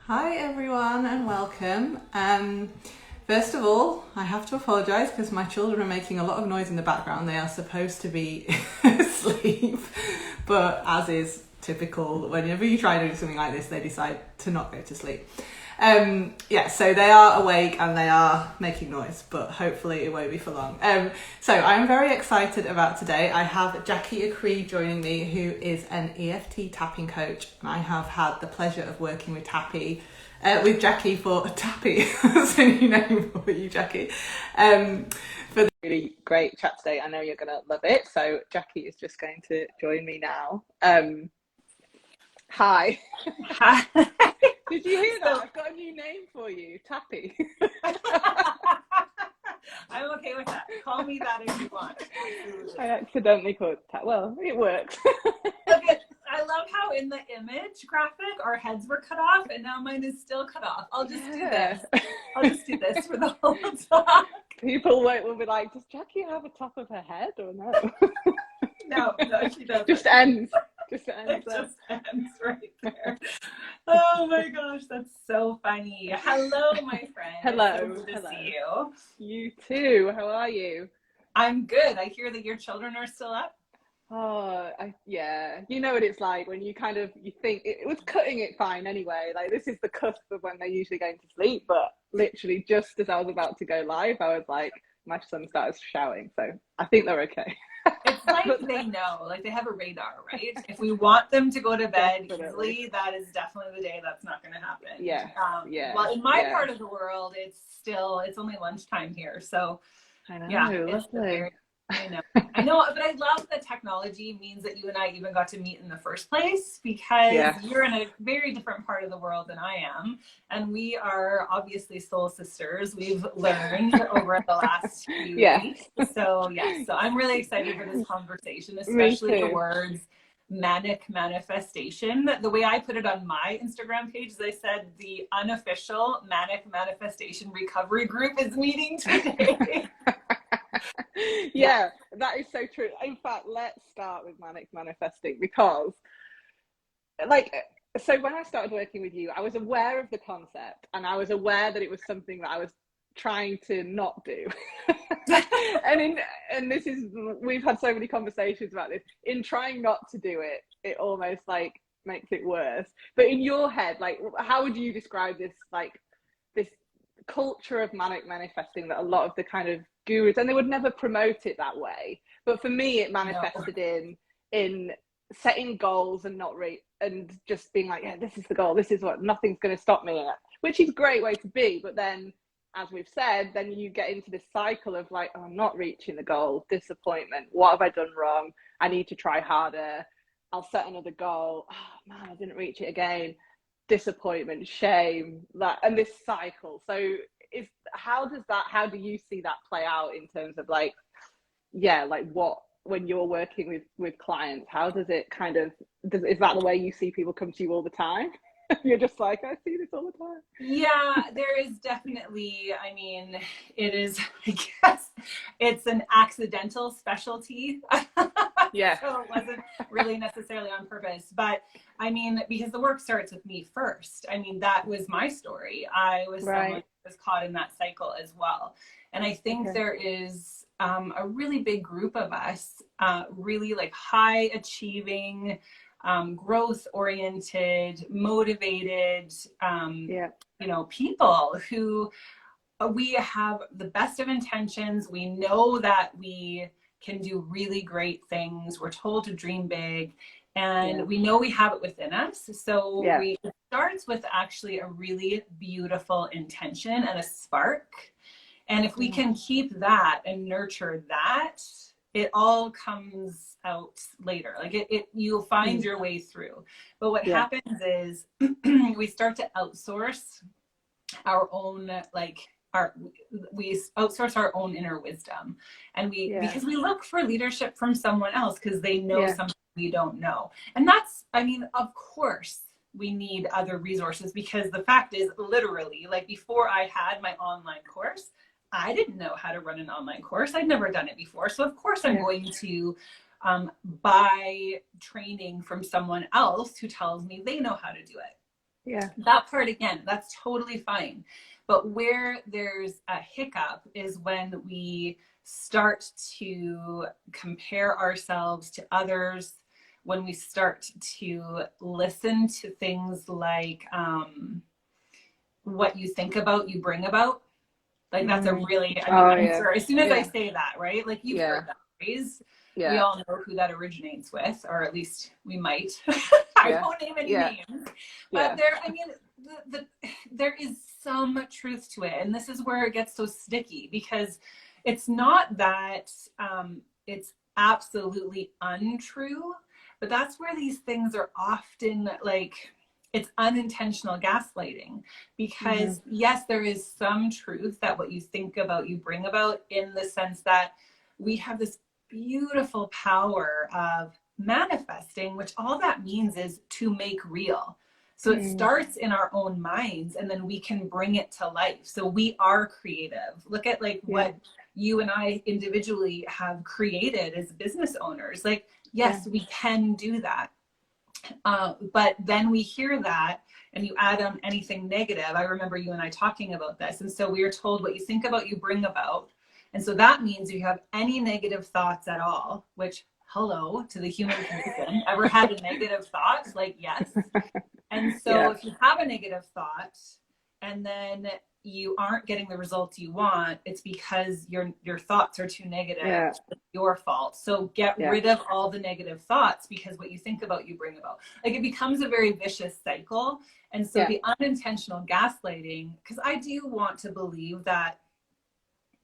Hi everyone and welcome. First of all, I have to apologise because my children are making a lot of noise in the background. They are supposed to be asleep, but as is typical, whenever you try to do something like this, they decide to not go to sleep. So they are awake and they are making noise, but hopefully it won't be for long. So I'm very excited about today. I have Jackie Acree joining me, who is an EFT tapping coach, and I have had the pleasure of working with Jackie for Tappy, that's a new name for you, Jackie. For the really great chat today. I know you're gonna love it. So Jackie is just going to join me now. Hi. Hi. Did you hear that? I've got a new name for you, Tappy. I'm okay with that. Call me that if you want. I accidentally called it Tappy. Well, it works. Okay, I love how in the image graphic our heads were cut off and now mine is still cut off. I'll just do this. I'll just do this for the whole talk. People will be like, does Jackie have a top of her head or no? No, she doesn't. Just ends. It just ends right there. Oh my gosh, that's so funny. Hello, my friend. Hello. So good to see you. You too. How are you? I'm good. I hear that your children are still up. Oh, yeah. You know what it's like when you think it was cutting it fine anyway. Like, this is the cusp of when they're usually going to sleep. But literally, just as I was about to go live, I was like, my son started shouting. So I think they're okay. It's like they know, like they have a radar, right? If we want them to go to bed easily, that is definitely the day that's not going to happen. Yeah. Well, in my part of the world, it's only lunchtime here. So I know, yeah, lovely. I know, but I love that technology means that you and I even got to meet in the first place, because you're in a very different part of the world than I am. And we are obviously soul sisters. We've learned over the last few weeks. So I'm really excited for this conversation, especially the words manic manifestation. The way I put it on my Instagram page is I said the unofficial manic manifestation recovery group is meeting today. Yeah, that is so true. In fact, let's start with manic manifesting, because so when I started working with you, I was aware of the concept and I was aware that it was something that I was trying to not do. and we've had so many conversations about this. In trying not to do it, it almost like makes it worse. But in your head, like, how would you describe this, like, this culture of manic manifesting that a lot of the kind of gurus, and they would never promote it that way, but for me it manifested in setting goals and and just being like, yeah, this is the goal, this is what, nothing's going to stop me, which is a great way to be. But then, as we've said, then you get into this cycle of like, oh, I'm not reaching the goal, disappointment, what have I done wrong, I need to try harder, I'll set another goal, oh man, I didn't reach it again, disappointment, shame, and this cycle. So how do you see that play out in terms of like what, when you're working with clients, how does it kind of, is that the way you see people come to you all the time? You're just like, I see this all the time. Yeah, there is definitely, I mean, it is, I guess it's an accidental specialty. Yeah. So it wasn't really necessarily on purpose, but I mean, because the work starts with me first. I mean, that was my story. I was someone who was caught in that cycle as well. And I think there is a really big group of us, really like high achieving, growth oriented, motivated, people who we have the best of intentions. We know that we can do really great things. We're told to dream big, and we know we have it within us. So it starts with actually a really beautiful intention and a spark. And if we can keep that and nurture that, it all comes out later. Like you'll find your way through. But what happens is we start to outsource our own, we outsource our own inner wisdom. And because we look for leadership from someone else because they know something we don't know. And that's, I mean, of course, we need other resources, because the fact is, literally, like, before I had my online course, I didn't know how to run an online course. I'd never done it before. So of course I'm going to buy training from someone else who tells me they know how to do it. Yeah. That part, again, that's totally fine. But where there's a hiccup is when we start to compare ourselves to others, when we start to listen to things like what you think about, you bring about. Like that's a really, I mean, Oh I'm yeah. sure as soon as I Yeah. say that, right? Like you've Yeah. heard that phrase. We Yeah. all know who that originates with, or at least we might. I Yeah. won't name any Yeah. names, Yeah. but there, I mean, there is some truth to it. And this is where it gets so sticky, because it's not that it's absolutely untrue, but that's where these things are often like, it's unintentional gaslighting, because yes, there is some truth that what you think about, you bring about, in the sense that we have this beautiful power of manifesting, which all that means is to make real. So it starts in our own minds, and then we can bring it to life. So we are creative. Look at like what you and I individually have created as business owners. Like, yes, we can do that. But then we hear that and you add on anything negative. I remember you and I talking about this. And so we are told what you think about, you bring about. And so that means if you have any negative thoughts at all, which, hello to the human condition, ever had a negative thought? Like, yes. And so if you have a negative thought and then you aren't getting the results you want, it's because your thoughts are too negative. It's your fault. So get rid of all the negative thoughts, because what you think about, you bring about. Like, it becomes a very vicious cycle. And so the unintentional gaslighting, because I do want to believe that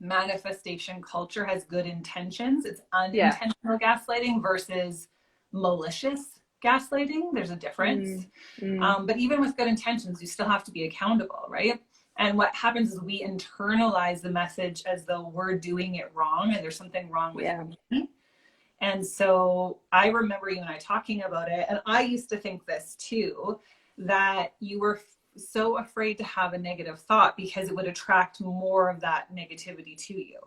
manifestation culture has good intentions. It's unintentional gaslighting versus malicious gaslighting. There's a difference. But even with good intentions, you still have to be accountable, right? And what happens is we internalize the message as though we're doing it wrong and there's something wrong with me. And so I remember you and I talking about it. And I used to think this too, that you were so afraid to have a negative thought because it would attract more of that negativity to you.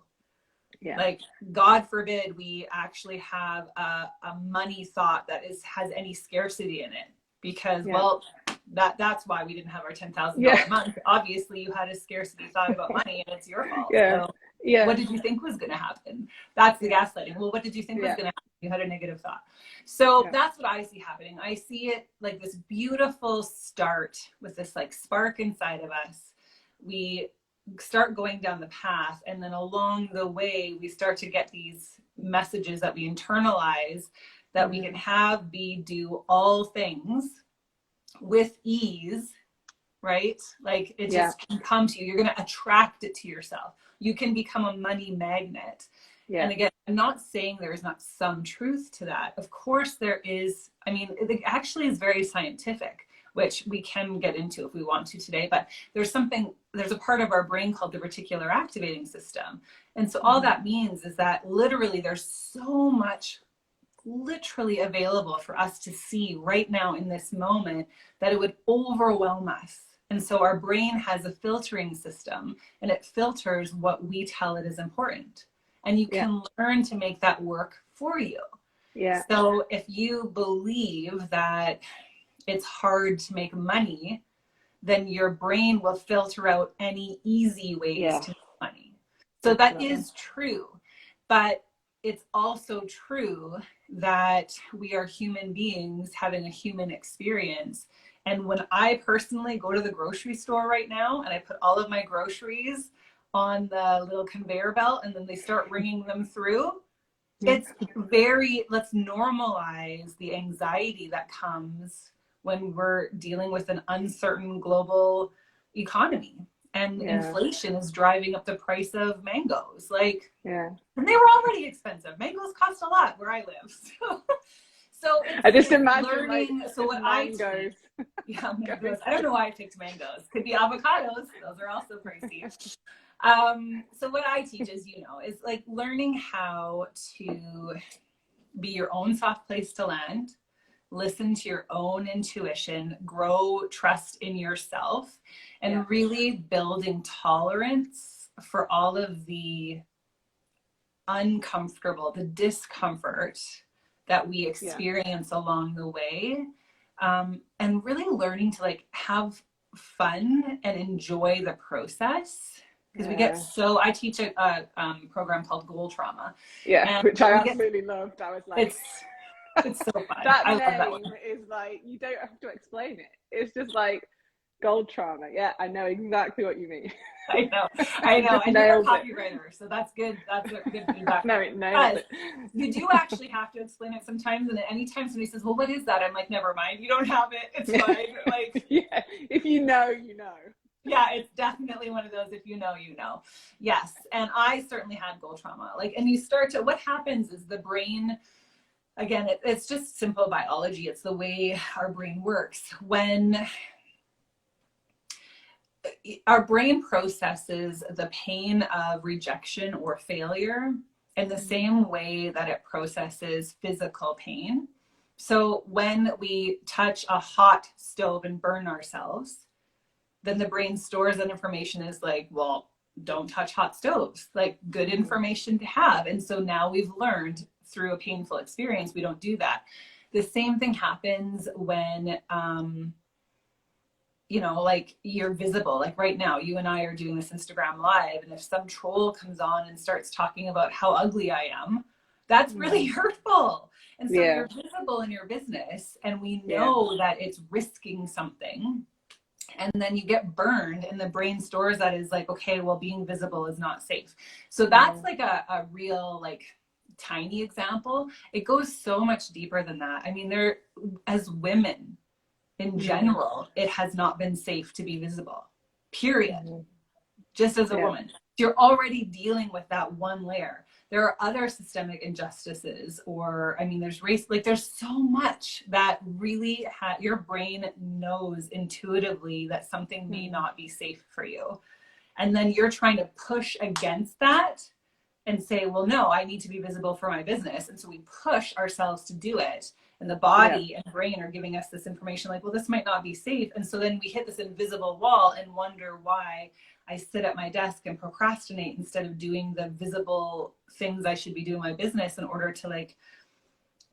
Like, God forbid we actually have a money thought that has any scarcity in it, because well, that's why we didn't have our $10,000 month. Obviously you had a scarcity thought about money and it's your fault. So what did you think was going to happen? That's the gaslighting. Well, what did you think was going to happen? You had a negative thought. So that's what I see happening. I see it like this beautiful start with this like spark inside of us. We start going down the path, and then along the way we start to get these messages that we internalize, that we can have, be, do all things with ease, right? Like it just can come to you. You're going to attract it to yourself. You can become a money magnet. And again, I'm not saying there is not some truth to that. Of course there is. I mean, it actually is very scientific, which we can get into if we want to today, but there's a part of our brain called the reticular activating system. And so all that means is that literally there's so much literally available for us to see right now in this moment that it would overwhelm us. And so our brain has a filtering system, and it filters what we tell it is important. And you can learn to make that work for you. So if you believe that it's hard to make money, then your brain will filter out any easy ways to make money. So that is true. But it's also true that we are human beings having a human experience. And when I personally go to the grocery store right now and I put all of my groceries on the little conveyor belt and then they start ringing them through, it's let's normalize the anxiety that comes when we're dealing with an uncertain global economy. And inflation is driving up the price of mangoes. Like, and they were already expensive. Mangoes cost a lot where I live. So I just imagine learning. like So what mangoes. Mangoes. I don't know why I picked mangoes. Could be avocados. Those are also pricey. So what I teach, as you know, is like learning how to be your own soft place to land. Listen to your own intuition, grow trust in yourself, and really building tolerance for all of the uncomfortable, the discomfort that we experience along the way. And really learning to like have fun and enjoy the process. Because we get so, I teach a program called Goal Trauma. Yeah, And which I absolutely loved. I was like, it's so fun. that I name love that one. is like, you don't have to explain it. It's just like gold trauma. Yeah, I know exactly what you mean. I know. And you're a copywriter, so that's good. That's a good feedback. No, it nails it. You do actually have to explain it sometimes, and anytime somebody says, "Well, what is that?" I'm like, "Never mind. You don't have it. It's fine." Like, yeah, if you know, you know. Yeah, it's definitely one of those. If you know, you know. Yes, and I certainly had goal trauma. Like, and you start to. What happens is the brain. Again, it's just simple biology. It's the way our brain works. When our brain processes the pain of rejection or failure in the same way that it processes physical pain. So when we touch a hot stove and burn ourselves, then the brain stores that information as like, well, don't touch hot stoves, like good information to have. And so now we've learned through a painful experience, we don't do that. The same thing happens when, you know, like you're visible. Like right now, you and I are doing this Instagram live, and if some troll comes on and starts talking about how ugly I am, that's really hurtful. And so you're visible in your business, and we know that it's risking something. And then you get burned, and the brain stores that as like, okay, well, being visible is not safe. So that's like a real, like, tiny example. It goes so much deeper than that. I mean, there, as women in general, it has not been safe to be visible, period. Just as a woman, you're already dealing with that one layer. There are other systemic injustices, or, I mean, there's race, like there's so much that really your brain knows intuitively that something may not be safe for you. And then you're trying to push against that and say, well, no, I need to be visible for my business. And so we push ourselves to do it. And the body and brain are giving us this information like, well, this might not be safe. And so then we hit this invisible wall and wonder why I sit at my desk and procrastinate instead of doing the visible things I should be doing in my business in order to like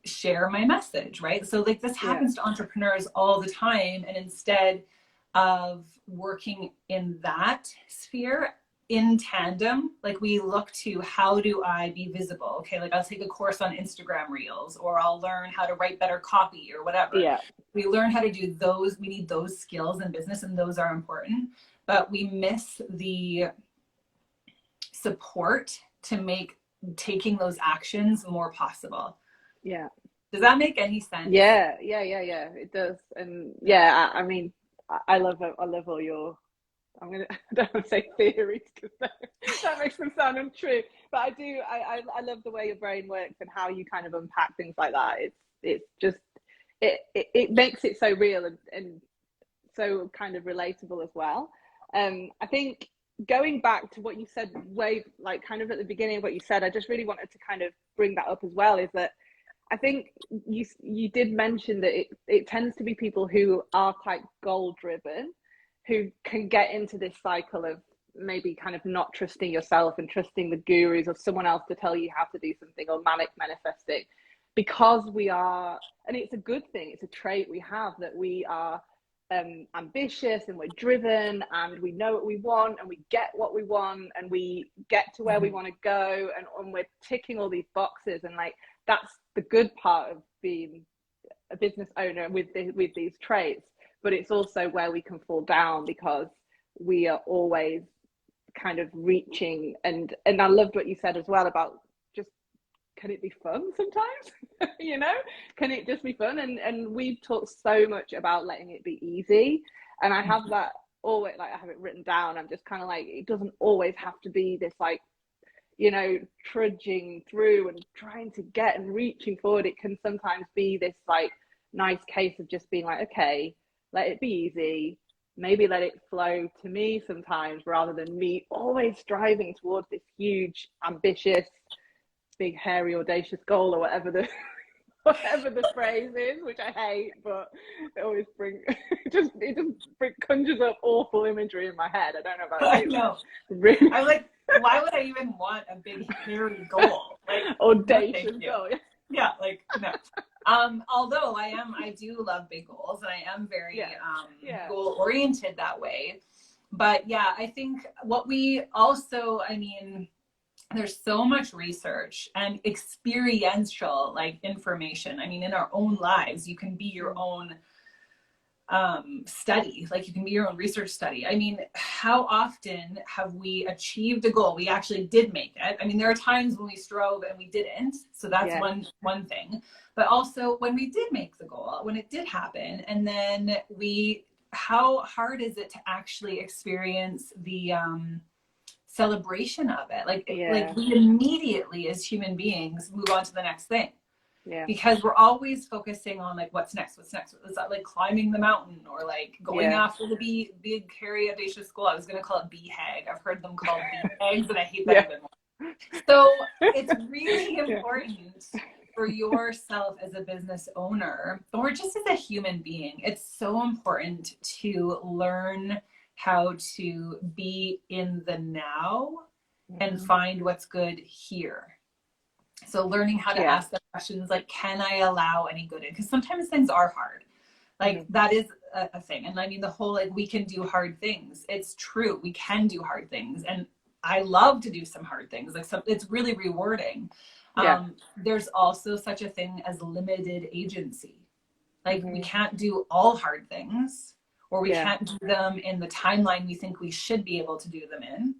share my message, right? So like this happens to entrepreneurs all the time. And instead of working in that sphere in tandem, like we look to how do I be visible? Okay, like I'll take a course on Instagram Reels, or I'll learn how to write better copy or whatever. We learn how to do those. We need those skills in business, and those are important. But we miss the support to make taking those actions more possible. Does that make any sense? Yeah, it does. And yeah, I mean, I love all your, I don't want to say theories because that makes them sound untrue, but I love the way your brain works and how you kind of unpack things like that. It's just, it makes it so real and so kind of relatable as well. I think going back to what you said way, like kind of at the beginning of what you said, I just really wanted to kind of bring that up as well, is that I think you did mention that it tends to be people who are quite goal driven, who can get into this cycle of maybe kind of not trusting yourself and trusting the gurus or someone else to tell you how to do something, or manic manifesting, because we are, and it's a good thing, it's a trait we have, that we are ambitious and we're driven and we know what we want and we get what we want and we get to where we want to go, and we're ticking all these boxes, and like that's the good part of being a business owner with these traits. But it's also where we can fall down because we are always kind of reaching, and I loved what you said as well about just, can it be fun sometimes? You know, can it just be fun? And we've talked so much about letting it be easy, and I have that always, like I have it written down. I'm just kind of like, it doesn't always have to be this like, you know, trudging through and trying to get and reaching forward. It can sometimes be this like nice case of just being like, okay, let it be easy, maybe let it flow to me sometimes, rather than me always striving towards this huge, ambitious, big, hairy, audacious goal, or whatever the phrase is, which I hate, but it always conjures up awful imagery in my head. I don't know about you. I know. Really. I'm like, why would I even want a big, hairy goal? Like, audacious goal. Yeah, like, no. Although I do love big goals, and I am very goal oriented that way. But yeah, I think what we also, I mean, there's so much research and experiential like information. I mean, in our own lives, you can be your own study, like you can be your own research study. I mean, how often have we achieved a goal? We actually did make it. I mean, there are times when we strove and we didn't. So that's one thing. But also when we did make the goal, when it did happen, and then how hard is it to actually experience the celebration of it? Like we immediately as human beings move on to the next thing. Yeah. Because we're always focusing on like what's next. Is that like climbing the mountain or like going after the big hairy audacious goal? I was gonna call it BHAG. I've heard them called BHAGs, and I hate that even more. So it's really important for yourself as a business owner, or just as a human being. It's so important to learn how to be in the now and find what's good here. So learning how to ask the questions like, can I allow any good in? Because sometimes things are hard. Like that is a thing. And I mean, the whole, like, we can do hard things. It's true. We can do hard things. And I love to do some hard things. Like it's really rewarding. There's also such a thing as limited agency. Like we can't do all hard things, or we can't do them in the timeline we think we should be able to do them in.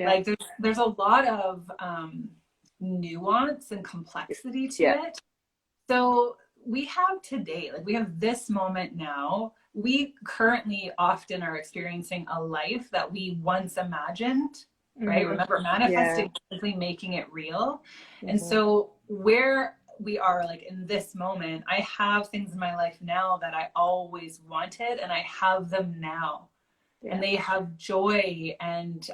Like there's a lot of, nuance and complexity to it. So we have today, like we have this moment now. We currently often are experiencing a life that we once imagined, right? Remember, manifesting, simply making it real. And so where we are, like in this moment, I have things in my life now that I always wanted, and I have them now. And they have joy and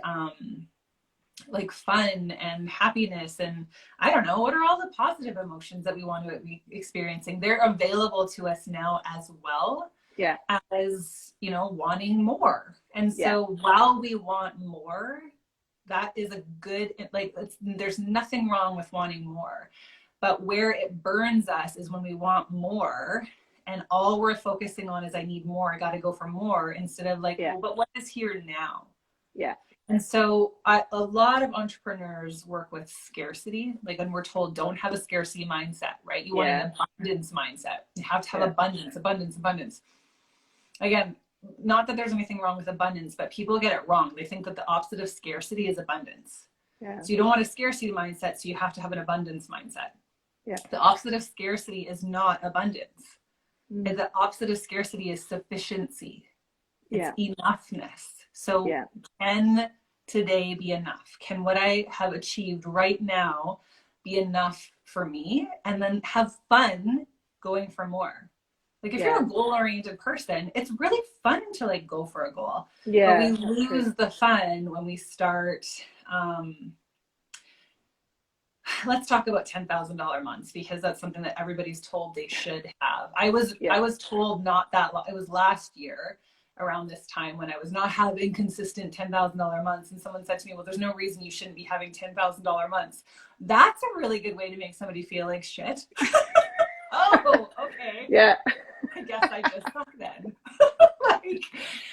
like fun and happiness, and I don't know, what are all the positive emotions that we want to be experiencing? They're available to us now as well, as, you know, wanting more. And so while we want more, that is a good, like, there's nothing wrong with wanting more, but where it burns us is when we want more and all we're focusing on is I need more, I got to go for more, instead of like, well, but what is here now? And so a lot of entrepreneurs work with scarcity. Like, and we're told, don't have a scarcity mindset, right? You want an abundance mindset. You have to have abundance. Again, not that there's anything wrong with abundance, but people get it wrong. They think that the opposite of scarcity is abundance. So you don't want a scarcity mindset, so you have to have an abundance mindset. The opposite of scarcity is not abundance. The opposite of scarcity is sufficiency. It's enoughness. So can today be enough? Can what I have achieved right now be enough for me? And then have fun going for more. Like if you're a goal-oriented person, it's really fun to like go for a goal. But we lose the fun when we start. Let's talk about $10,000 months, because that's something that everybody's told they should have. I was told not that long. It was last year around this time when I was not having consistent $10,000 months, and someone said to me, well, there's no reason you shouldn't be having $10,000 months. That's a really good way to make somebody feel like shit. Oh, okay. I guess I just suck then. Like,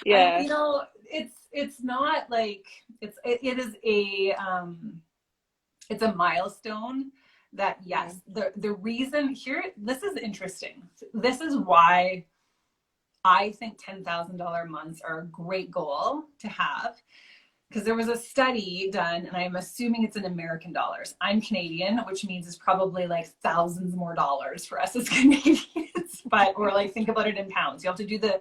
you know, it's not like it is a it's a milestone that the reason here, this is interesting. This is why I think $10,000 months are a great goal to have, because there was a study done, and I'm assuming it's in American dollars. I'm Canadian, which means it's probably like thousands more dollars for us as Canadians, but, or like think about it in pounds. You have to do the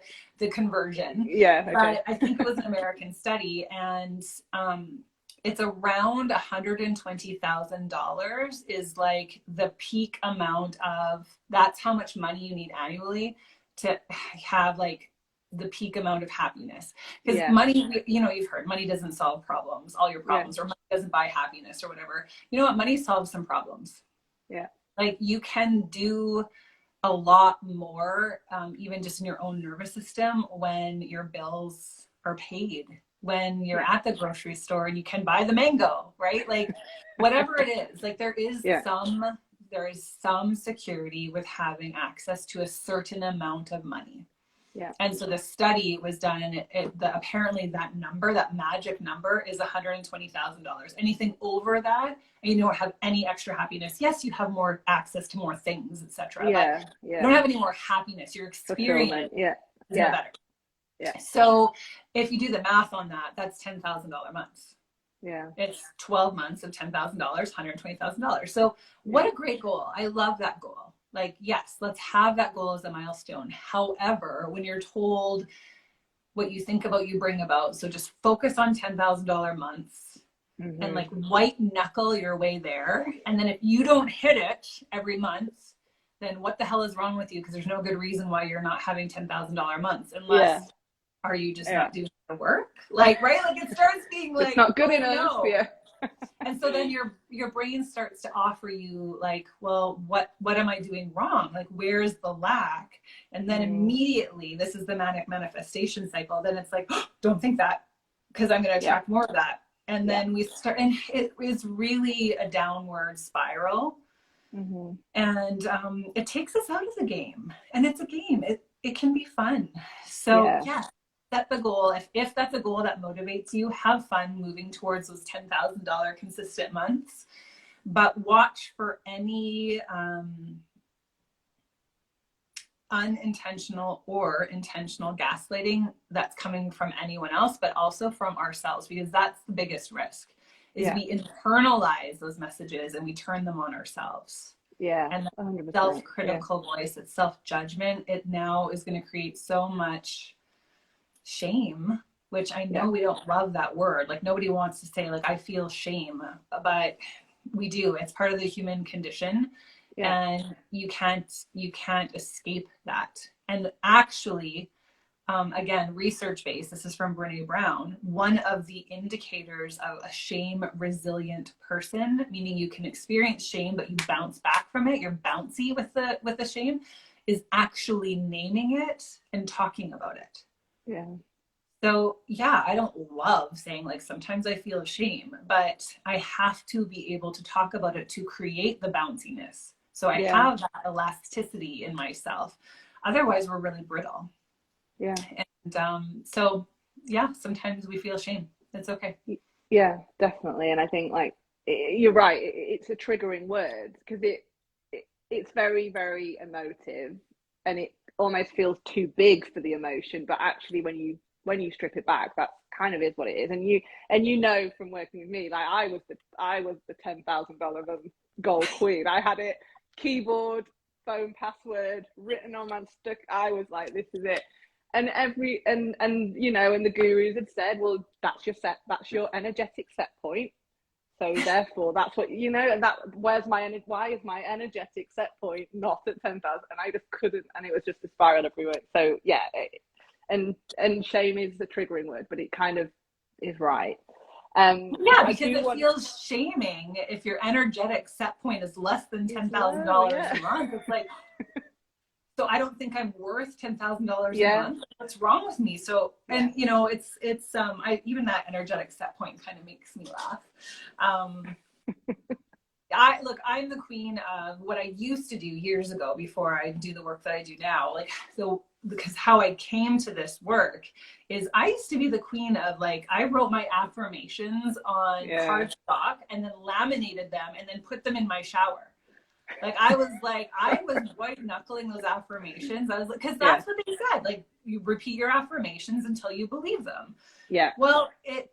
conversion. But I think it was an American study, and it's around $120,000 is like the peak amount of, that's how much money you need annually to have like the peak amount of happiness. Because money, you know, you've heard money doesn't solve problems, all your problems, or money doesn't buy happiness or whatever. You know what? Money solves some problems. Like you can do a lot more, even just in your own nervous system, when your bills are paid, when you're at the grocery store and you can buy the mango, right? Like whatever it is, like there is some there is some security with having access to a certain amount of money. Yeah. And so the study was done, and apparently that number, that magic number, is $120,000. Anything over that, and you don't have any extra happiness. Yes, you have more access to more things, etc. Yeah. But Yeah. you don't have any more happiness. Your experience yeah. is Yeah. better. Yeah. So if you do the math on that, that's $10,000 months. Yeah. It's 12 months of $10,000, $120,000. So what a great goal. I love that goal. Like, yes, let's have that goal as a milestone. However, when you're told what you think about, you bring about. So just focus on $10,000 months and like white knuckle your way there. And then if you don't hit it every month, then what the hell is wrong with you? Because there's no good reason why you're not having $10,000 months, unless are you just not doing the work? Like, right? Like it starts being like, it's not good enough. No. Yeah. And so then your brain starts to offer you like, well, what am I doing wrong? Like, where's the lack? And then immediately, this is the manic manifestation cycle. Then it's like, oh, don't think that, because I'm going to attract more of that. And then we start, and it is really a downward spiral. And it takes us out of the game. And it's a game. It can be fun. So set the goal. If that's a goal that motivates you, have fun moving towards those $10,000 consistent months. But watch for any unintentional or intentional gaslighting that's coming from anyone else, but also from ourselves, because that's the biggest risk. Is we internalize those messages and we turn them on ourselves. And the 100%. self-critical voice, it's self-judgment, it now is going to create so much shame, which I know we don't love that word. Like nobody wants to say like, I feel shame, but we do. It's part of the human condition. And you can't escape that. And actually, again, research-based, this is from Brene Brown, one of the indicators of a shame-resilient person, meaning you can experience shame, but you bounce back from it, you're bouncy with the shame, is actually naming it and talking about it. So I don't love saying like, sometimes I feel shame, but I have to be able to talk about it to create the bounciness. So I have that elasticity in myself. Otherwise, we're really brittle. And sometimes we feel shame. It's okay. Yeah, definitely. And I think like you're right. It's a triggering word because it's very, very emotive, and it almost feels too big for the emotion. But actually, when you strip it back, that kind of is what it is. And you know from working with me, like I was the $10,000 goal queen. I had it, keyboard, phone password written on my stick. I was like, this is it. And you know, and the gurus had said, well, that's your energetic set point. So therefore, that's what, you know, and that, why is my energetic set point not at 10,000? And I just couldn't, and it was just a spiral everywhere. So and shame is the triggering word, but it kind of is right. Because it feels shaming if your energetic set point is less than $10,000 a month. It's like, so I don't think I'm worth $10,000 a month. What's wrong with me? So, and you know, it's even that energetic set point kind of makes me laugh. I'm the queen of what I used to do years ago before I do the work that I do now. Like, so because how I came to this work is I used to be the queen of like, I wrote my affirmations on cardstock and then laminated them and then put them in my shower. Like I was white knuckling those affirmations. I was like, because that's what they said. Like you repeat your affirmations until you believe them. Well, it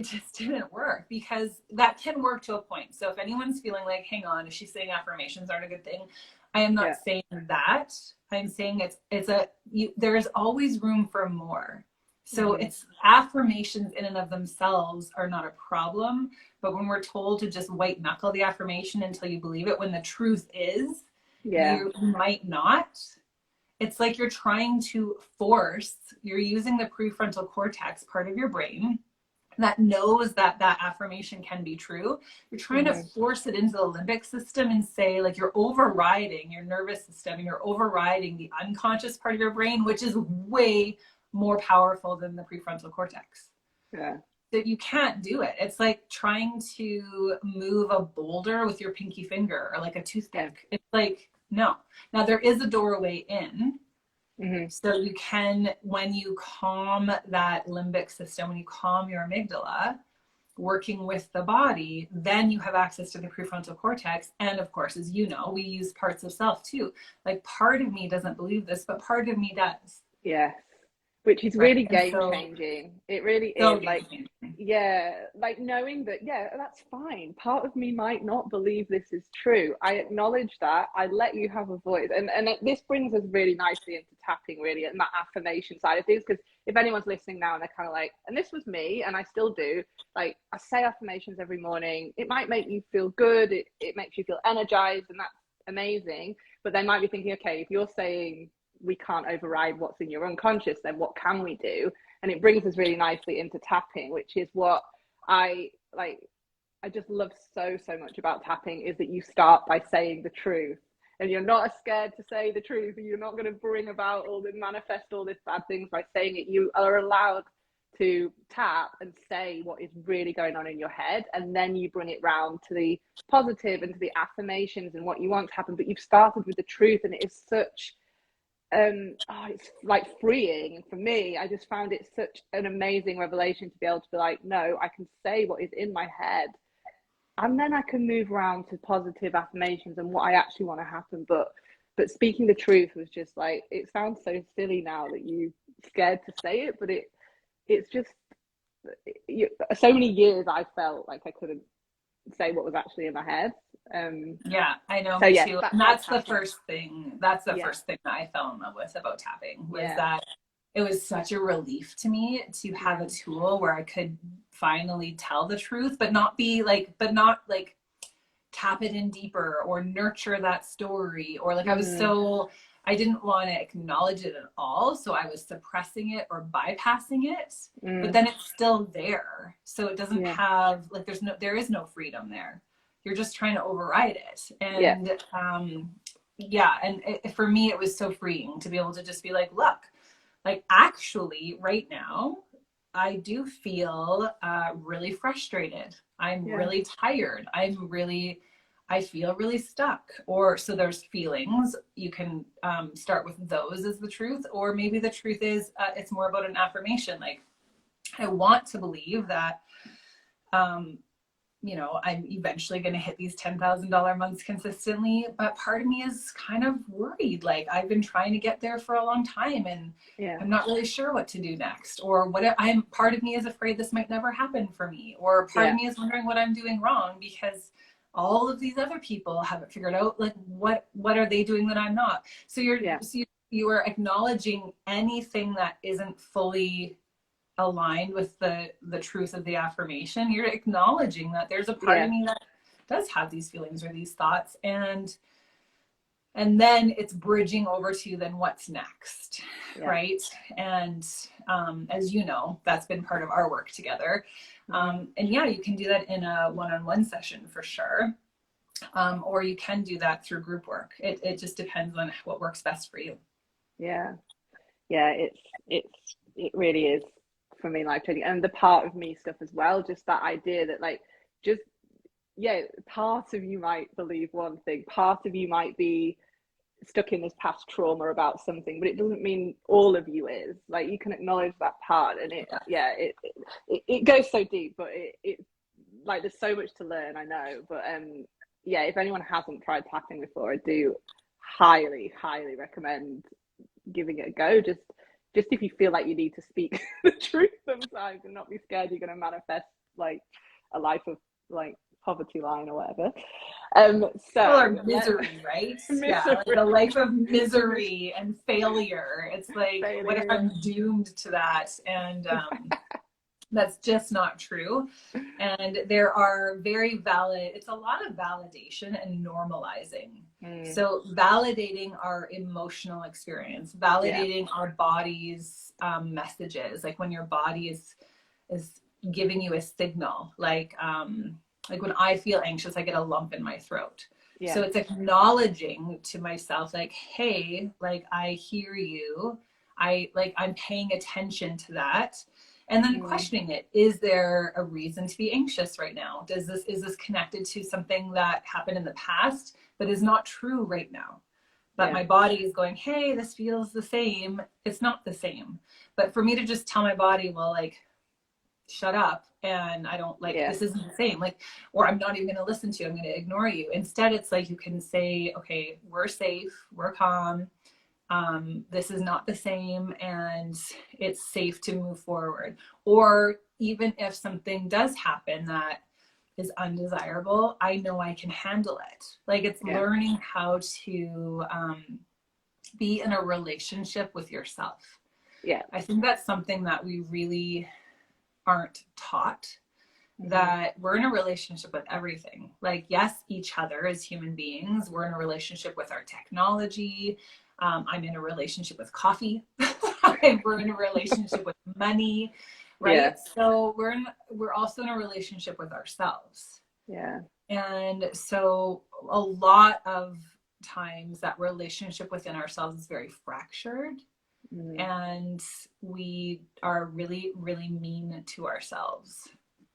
just didn't work, because that can work to a point. So if anyone's feeling like, hang on, is she saying affirmations aren't a good thing? I am not saying that. I'm saying there is always room for more. So it's affirmations in and of themselves are not a problem. But when we're told to just white knuckle the affirmation until you believe it, when the truth is you might not, it's like you're trying to you're using the prefrontal cortex part of your brain that knows that affirmation can be true. You're trying to force it into the limbic system and say like you're overriding your nervous system and you're overriding the unconscious part of your brain, which is way more powerful than the prefrontal cortex. that you can't do it. It's like trying to move a boulder with your pinky finger or like a toothpick. It's like, no. Now there is a doorway in. So you can, when you calm that limbic system, when you calm your amygdala, working with the body, then you have access to the prefrontal cortex. And of course, as you know, we use parts of self too. Like part of me doesn't believe this, but part of me does. Yes. Which is really game changing. It really is. Like, yeah, like knowing that, yeah, that's fine. Part of me might not believe this is true. I acknowledge that. I let you have a voice. And this brings us really nicely into tapping, really, and that affirmation side of things. Because if anyone's listening now and they're kind of like, and this was me, and I still do, like, I say affirmations every morning. It might make you feel good. It makes you feel energized, and that's amazing. But they might be thinking, okay, if you're saying we can't override what's in your unconscious, then what can we do? And it brings us really nicely into tapping, which is what I just love so much about tapping, is that you start by saying the truth, and you're not scared to say the truth, and you're not going to bring about manifest all this bad things by saying it. You are allowed to tap and say what is really going on in your head, and then you bring it round to the positive and to the affirmations and what you want to happen. But you've started with the truth, and it is such it's like freeing. And for me, I just found it such an amazing revelation to be able to be like, no, I can say what is in my head, and then I can move around to positive affirmations and what I actually want to happen. But speaking the truth was just like, it sounds so silly now that you scared to say it, but it's just so many years I felt like I couldn't say what was actually in my head. Yeah, I know, so me yeah, too. That's the first thing. That's the first thing that I fell in love with about tapping, was that it was such a relief to me to have a tool where I could finally tell the truth, but not tap it in deeper or nurture that story, or like I didn't want to acknowledge it at all. So I was suppressing it or bypassing it, but then it's still there. So it doesn't have, like, there is no freedom there. You're just trying to override it. And for me, it was so freeing to be able to just be like, look, like, actually right now, I do feel really frustrated. I'm really tired. I feel really stuck. Or so there's feelings. You can start with those as the truth, or maybe the truth is it's more about an affirmation. Like, I want to believe that, I'm eventually going to hit these $10,000 months consistently, but part of me is kind of worried. Like, I've been trying to get there for a long time, and I'm not really sure what to do next, or part of me is afraid this might never happen for me, or part of me is wondering what I'm doing wrong because all of these other people haven't figured out, like, what are they doing that I'm not? So you are acknowledging anything that isn't fully aligned with the truth of the affirmation. You're acknowledging that there's a part of me that does have these feelings or these thoughts, and then it's bridging over to then what's next, right? And as you know, that's been part of our work together. And you can do that in a one-on-one session for sure, or you can do that through group work. It just depends on what works best for you. It really is, for me, life changing. And the part of me stuff as well, just that idea that, like, just part of you might believe one thing, part of you might be stuck in this past trauma about something, but it doesn't mean all of you is. Like, you can acknowledge that part, and it goes so deep, but it like, there's so much to learn, I know. But if anyone hasn't tried tapping before, I do highly recommend giving it a go. Just if you feel like you need to speak the truth sometimes and not be scared you're going to manifest, like, a life of, like, poverty line or whatever. Or misery, right? Misery. Yeah, like a life of misery and failure. It's like, what if I'm doomed to that? And that's just not true. And there are it's a lot of validation and normalizing. So validating our emotional experience, validating our body's messages, like when your body is giving you a signal, like when I feel anxious, I get a lump in my throat. So it's acknowledging to myself, like, hey, like, I hear you. I'm paying attention to that. And then questioning it. Is there a reason to be anxious right now? Is this connected to something that happened in the past, but is not true right now? But my body is going, hey, this feels the same. It's not the same. But for me to just tell my body, well, like, shut up, and I don't like, this isn't the same, like, or I'm not even going to listen to you, I'm going to ignore you. Instead, it's like you can say, okay, we're safe, we're calm, this is not the same, and it's safe to move forward. Or even if something does happen that is undesirable, I know I can handle it. Like, it's learning how to be in a relationship with yourself. I think that's something that we really aren't taught, that we're in a relationship with everything. Like, yes, each other as human beings, we're in a relationship with our technology. I'm in a relationship with coffee. We're in a relationship with money, right? So we're also in a relationship with ourselves. And so a lot of times that relationship within ourselves is very fractured. And we are really, really mean to ourselves.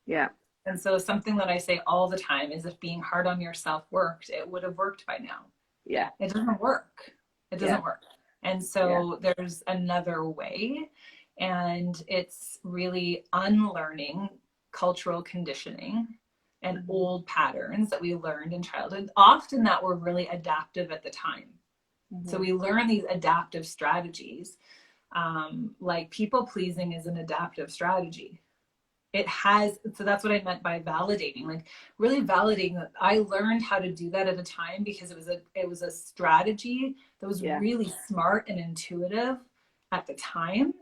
And so something that I say all the time is, if being hard on yourself worked, it would have worked by now. It doesn't work. It doesn't work. And so there's another way, and it's really unlearning cultural conditioning and old patterns that we learned in childhood, often that were really adaptive at the time. So we learn these adaptive strategies. Like, people pleasing is an adaptive strategy. It has, so that's what I meant by validating, like really validating that I learned how to do that at a time because it was a strategy that was really smart and intuitive at the time,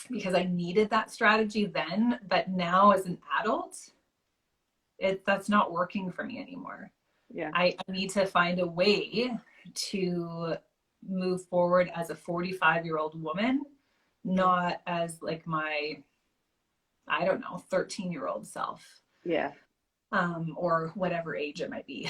because I needed that strategy then. But now as an adult, that's not working for me anymore. I need to find a way to move forward as a 45-year-old woman, not as like my, I don't know, 13-year-old self. Or whatever age it might be.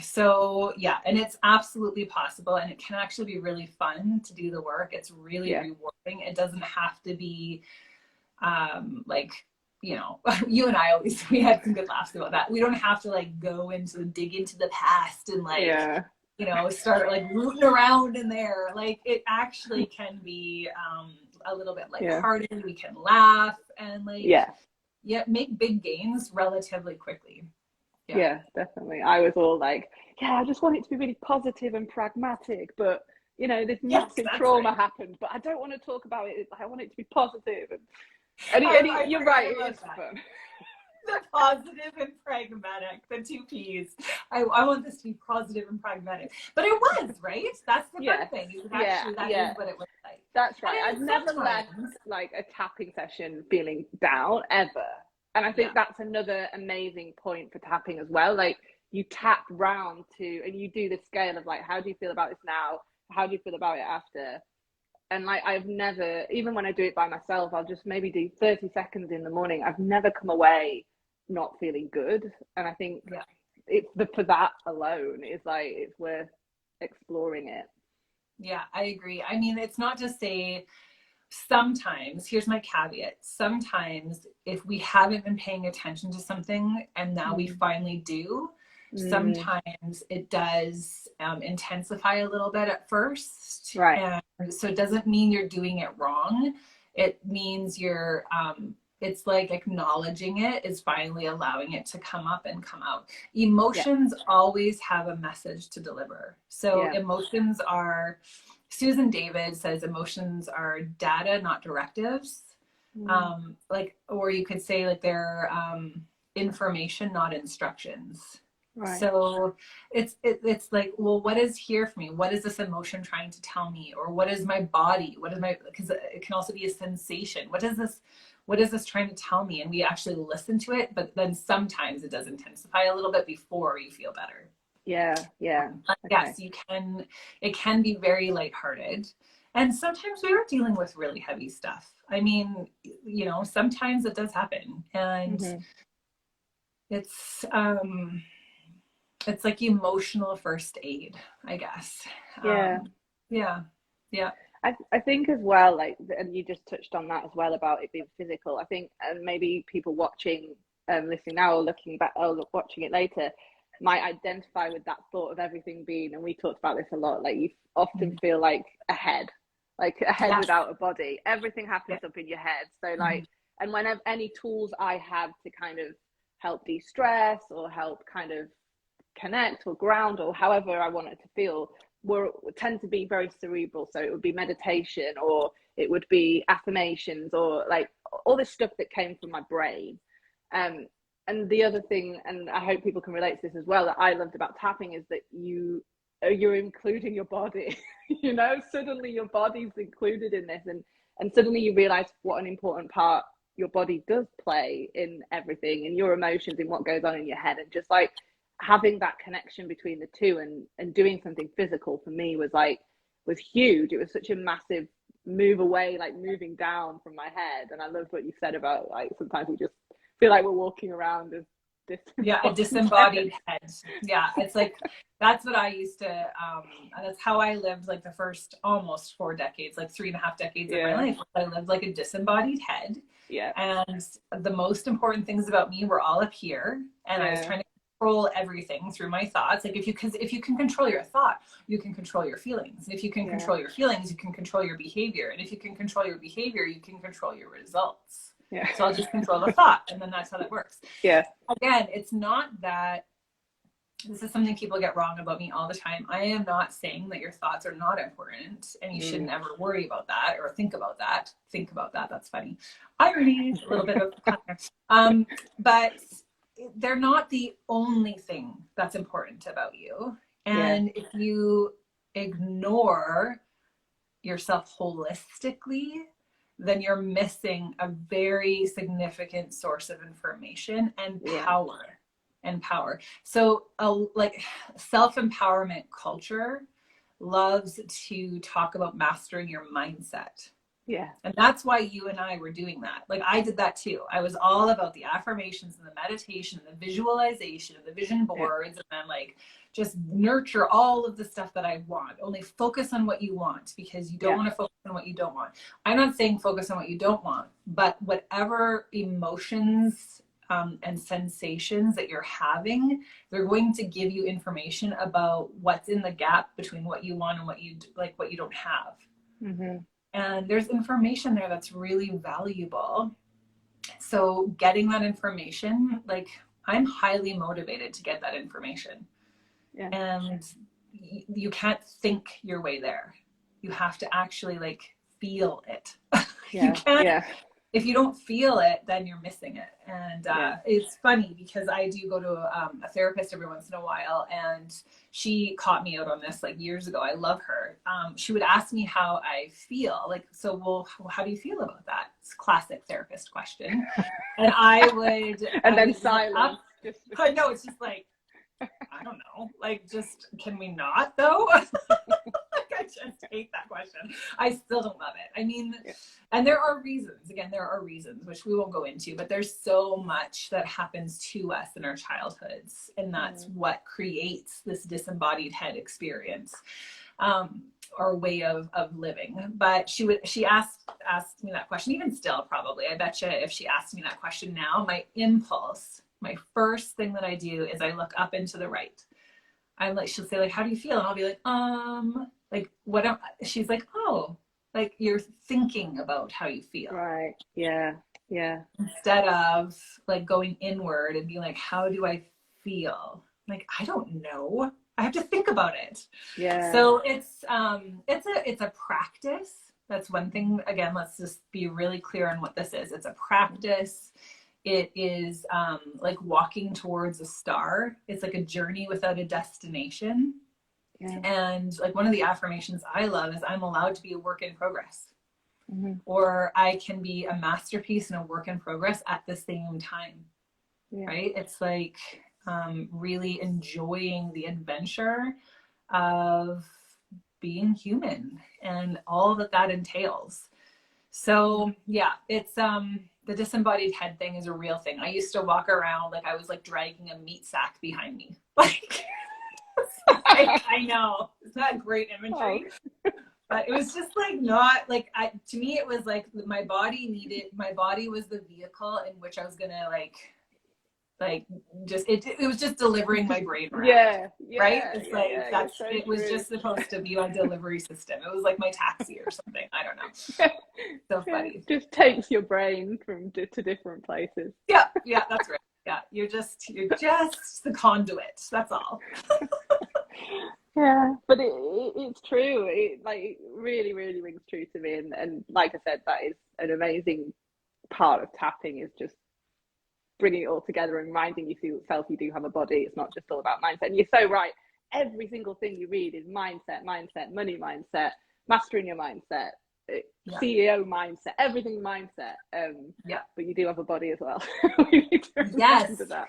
So yeah, and it's absolutely possible, and it can actually be really fun to do the work. It's really rewarding. It doesn't have to be like, you know, you and I always, we had some good laughs about that. We don't have to like dig into the past and like, you know, start like rooting around in there. Like, it actually can be a little bit lighthearted. We can laugh and like, make big gains relatively quickly. Definitely. I was all like, I just want it to be really positive and pragmatic, but you know, this massive trauma happened, but I don't want to talk about it. I want it to be positive. And you're right, it is fun. The positive and pragmatic, the two P's. I want this to be positive and pragmatic. But it was, right? That's the fun thing. Is actually, that is what it was like. That's right. I've never left like a tapping session feeling down, ever. And I think that's another amazing point for tapping as well. Like, you tap round to, and you do the scale of like, how do you feel about this now? How do you feel about it after? And like, I've never, even when I do it by myself, I'll just maybe do 30 seconds in the morning. I've never come away not feeling good. And I think it's for that alone is like, it's worth exploring it. Yeah, I agree. I mean, it's not to say, sometimes, here's my caveat, sometimes if we haven't been paying attention to something and now we finally do, sometimes it does intensify a little bit at first. And so it doesn't mean you're doing it wrong. It means you're, it's like acknowledging it is finally allowing it to come up and come out. Emotions always have a message to deliver. So emotions are, Susan David says emotions are data, not directives. Like, or you could say like they're information, not instructions. So it's like, well, what is here for me? What is this emotion trying to tell me? Or what is my body? What is my, because it can also be a sensation. What is this trying to tell me? And we actually listen to it, but then sometimes it does intensify a little bit before you feel better. Yes, you can, it can be very lighthearted. And sometimes we are dealing with really heavy stuff. I mean, you know, sometimes it does happen. And it's like emotional first aid, I guess. Yeah. I think as well, like, and you just touched on that as well about it being physical. I think, and maybe people watching, listening now or looking back or watching it later, might identify with that thought of everything being, and we talked about this a lot, like you often feel like a head Yes. without a body. Everything happens Yeah. up in your head. So like, and whenever any tools I have to kind of help de-stress or help kind of connect or ground or however I want it to feel tend to be very cerebral. So it would be meditation, or it would be affirmations, or like all this stuff that came from my brain. And the other thing, and I hope people can relate to this as well, that I loved about tapping is that you're including your body. You know, suddenly your body's included in this, and suddenly you realize what an important part your body does play in everything, in your emotions, in what goes on in your head. And just like having that connection between the two, and doing something physical for me was huge. It was such a massive move away, like moving down from my head. And I loved what you said about like sometimes we just feel like we're walking around as a disembodied head. Yeah, it's like that's what I used to that's how I lived like the first almost 4 decades, like 3.5 decades of my life. I lived like a disembodied head. Yeah. And the most important things about me were all up here, and I was trying to control everything through my thoughts. Like if you can control your thought, you can control your feelings. And if you can control your feelings, you can control your behavior. And if you can control your behavior, you can control your results. Yeah. So I'll just control the thought, and then that's how that works. Yeah. Again, it's not that, this is something people get wrong about me all the time. I am not saying that your thoughts are not important and you shouldn't ever worry about that or think about that. Think about that. That's funny. Irony, a little bit of but they're not the only thing that's important about you. And if you ignore yourself holistically, then you're missing a very significant source of information and power. So like self-empowerment culture loves to talk about mastering your mindset. Yeah. And that's why you and I were doing that. Like I did that too. I was all about the affirmations and the meditation and the visualization and the vision boards, and then like just nurture all of the stuff that I want. Only focus on what you want, because you don't want to focus on what you don't want. I'm not saying focus on what you don't want, but whatever emotions and sensations that you're having, they're going to give you information about what's in the gap between what you want and what you don't have. Mm-hmm. And there's information there that's really valuable. So getting that information, like I'm highly motivated to get that information. Yeah. And you can't think your way there. You have to actually like feel it. You can't. If you don't feel it, then you're missing it. And it's funny because I do go to a therapist every once in a while, and she caught me out on this like years ago. I love her. She would ask me how I feel. Like, so, well, how do you feel about that? It's a classic therapist question. And I would... and then silence. I know, it's just like, I don't know. Like, just, can we not though? I just hate that question. I still don't love it. I mean, and there are reasons, which we won't go into, but there's so much that happens to us in our childhoods, and that's what creates this disembodied head experience, or way of living. But she asked me that question, even still probably. I bet you if she asked me that question now, my first thing that I do is I look up and to the right. She'll say like, how do you feel? And I'll be like, what she's like, oh, like you're thinking about how you feel. Right. Yeah. Yeah. Instead of like going inward and being like, how do I feel? Like, I don't know. I have to think about it. Yeah. So it's a practice. That's one thing. Again, let's just be really clear on what this is. It's a practice. It is like walking towards a star. It's like a journey without a destination. Yeah. And like one of the affirmations I love is I'm allowed to be a work in progress. Mm-hmm. Or I can be a masterpiece and a work in progress at the same time. Yeah. Right? It's like really enjoying the adventure of being human and all that entails. So yeah, it's the disembodied head thing is a real thing. I used to walk around like I was like dragging a meat sack behind me. Like I know. It's not great imagery. But it was just like not like to me it was like my body was the vehicle in which I was gonna like just it was just delivering my brain around. Yeah, right? yeah, It's yeah, like yeah. that's So it was true. just supposed to be my delivery system. It was like my taxi or something. I don't know. So Yeah, funny. just takes your brain from to different places. Yeah, yeah, that's right. Yeah, you're just the conduit. That's all. Yeah, but it's true. It like really, really rings true to me. And like I said, that is an amazing part of tapping, is just bringing it all together and reminding yourself you do have a body. It's not just all about mindset. And you're so right. Every single thing you read is mindset, mindset, money mindset, mastering your mindset, Yeah. CEO mindset, everything mindset. Yeah. But you do have a body as well. We need to remember that.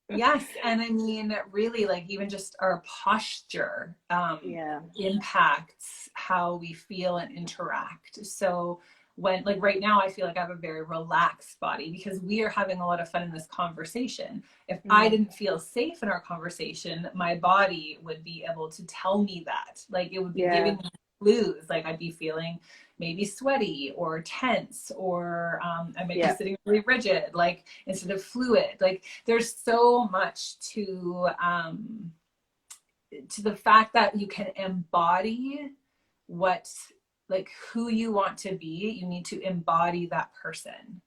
Yes. And I mean, really, like even just our posture Yeah. impacts how we feel and interact. So when, like right now, I feel like I have a very relaxed body because we are having a lot of fun in this conversation. If I didn't feel safe in our conversation, my body would be able to tell me that. Like it would be giving me clues. Like I'd be feeling maybe sweaty or tense, or I might be sitting really rigid, like instead of fluid. Like there's so much to the fact that you can embody what, like who you want to be. You need to embody that person.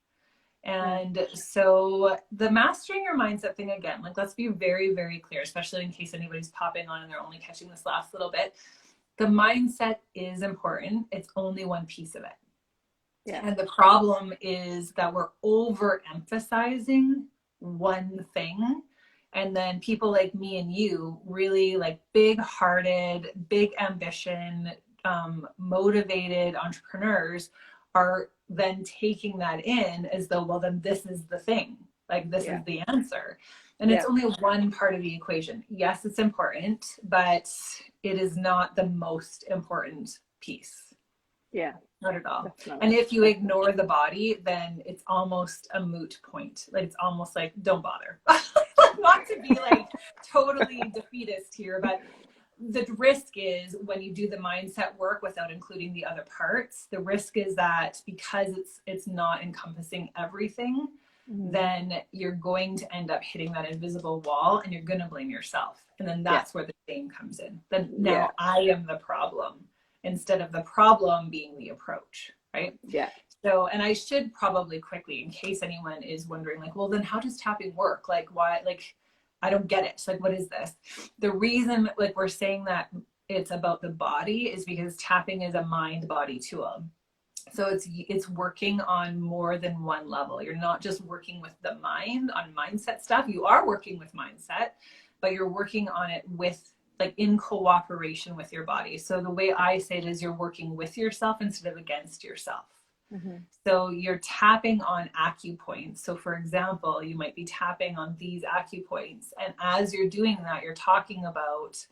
And so the mastering your mindset thing, again, like let's be very, very clear, especially in case anybody's popping on and they're only catching this last little bit. The mindset is important. It's only one piece of it. Yeah. And the problem is that we're overemphasizing one thing. And then people like me and you, really like big-hearted, big ambition, motivated entrepreneurs are then taking that in as though, well, then this is the thing. Like this is the answer. And it's only one part of the equation. Yes, it's important, but it is not the most important piece. Yeah. Not at all. Definitely. And if you ignore the body, then it's almost a moot point. Like it's almost like, don't bother. Not to be like totally defeatist here, but the risk is when you do the mindset work without including the other parts, the risk is that because it's not encompassing everything, then you're going to end up hitting that invisible wall and you're going to blame yourself. And then that's where the shame comes in. Then now I am the problem instead of the problem being the approach, right? Yeah. So, and I should probably quickly, in case anyone is wondering, like, well, then how does tapping work? Like, why, like, I don't get it. Like, what is this? The reason, like, we're saying that it's about the body is because tapping is a mind-body tool. So it's working on more than one level. You're not just working with the mind on mindset stuff. You are working with mindset, but you're working on it with, like, in cooperation with your body. So the way I say it is you're working with yourself instead of against yourself. So you're tapping on acupoints. So for example, you might be tapping on these acupoints. And as you're doing that, you're talking about,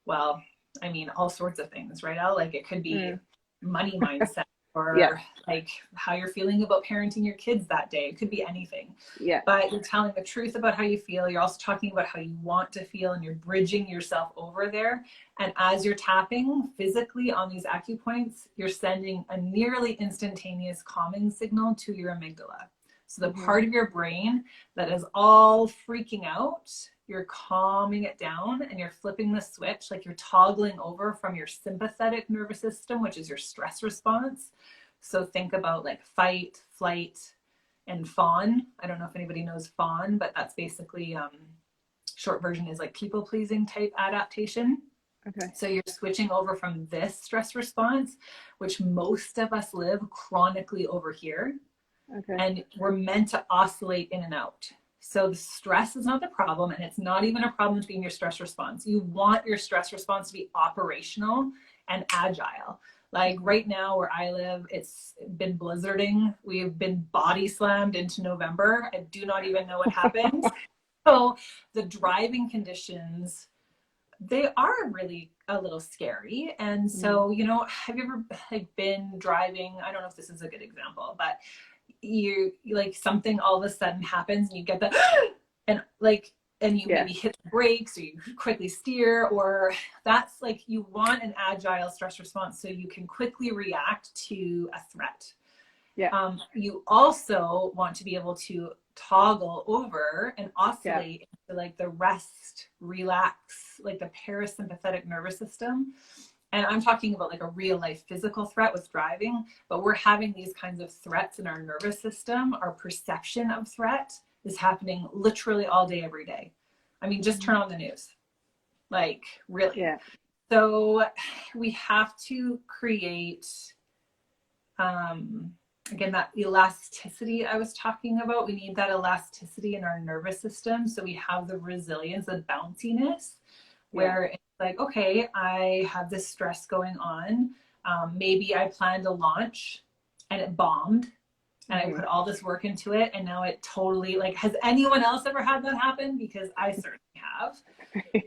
well, I mean, all sorts of things, right, Al? Like it could be money mindset or like how you're feeling about parenting your kids that day. It could be anything. Yeah. But you're telling the truth about how you feel. You're also talking about how you want to feel, and you're bridging yourself over there. And as you're tapping physically on these acupoints, you're sending a nearly instantaneous calming signal to your amygdala. So the part of your brain that is all freaking out, you're calming it down and you're flipping the switch, like you're toggling over from your sympathetic nervous system, which is your stress response. So think about like fight, flight, and fawn. I don't know if anybody knows fawn, but that's basically short version is like people pleasing type adaptation. Okay. So you're switching over from this stress response, which most of us live chronically over here. Okay. And we're meant to oscillate in and out. So the stress is not the problem, and it's not even a problem to be in your stress response. You want your stress response to be operational and agile. Like right now where I live, it's been blizzarding. We've been body slammed into November. I do not even know what happened. So the driving conditions, they are really a little scary. And so, you know, have you ever like been driving? I don't know if this is a good example, but you like something all of a sudden happens and you get that and like and you maybe hit the brakes, or you quickly steer, or that's like, you want an agile stress response so you can quickly react to a threat. You also want to be able to toggle over and oscillate into like the rest, relax, like the parasympathetic nervous system. And I'm talking about like a real life physical threat with driving, but we're having these kinds of threats in our nervous system. Our perception of threat is happening literally all day, every day. I mean, just turn on the news, like really. So we have to create, again, that elasticity I was talking about. We need that elasticity in our nervous system, so we have the resilience, the bounciness, where it's like, okay, I have this stress going on. Maybe I planned a launch and it bombed, and I put all this work into it, and now it totally, like, has anyone else ever had that happen? Because I certainly have.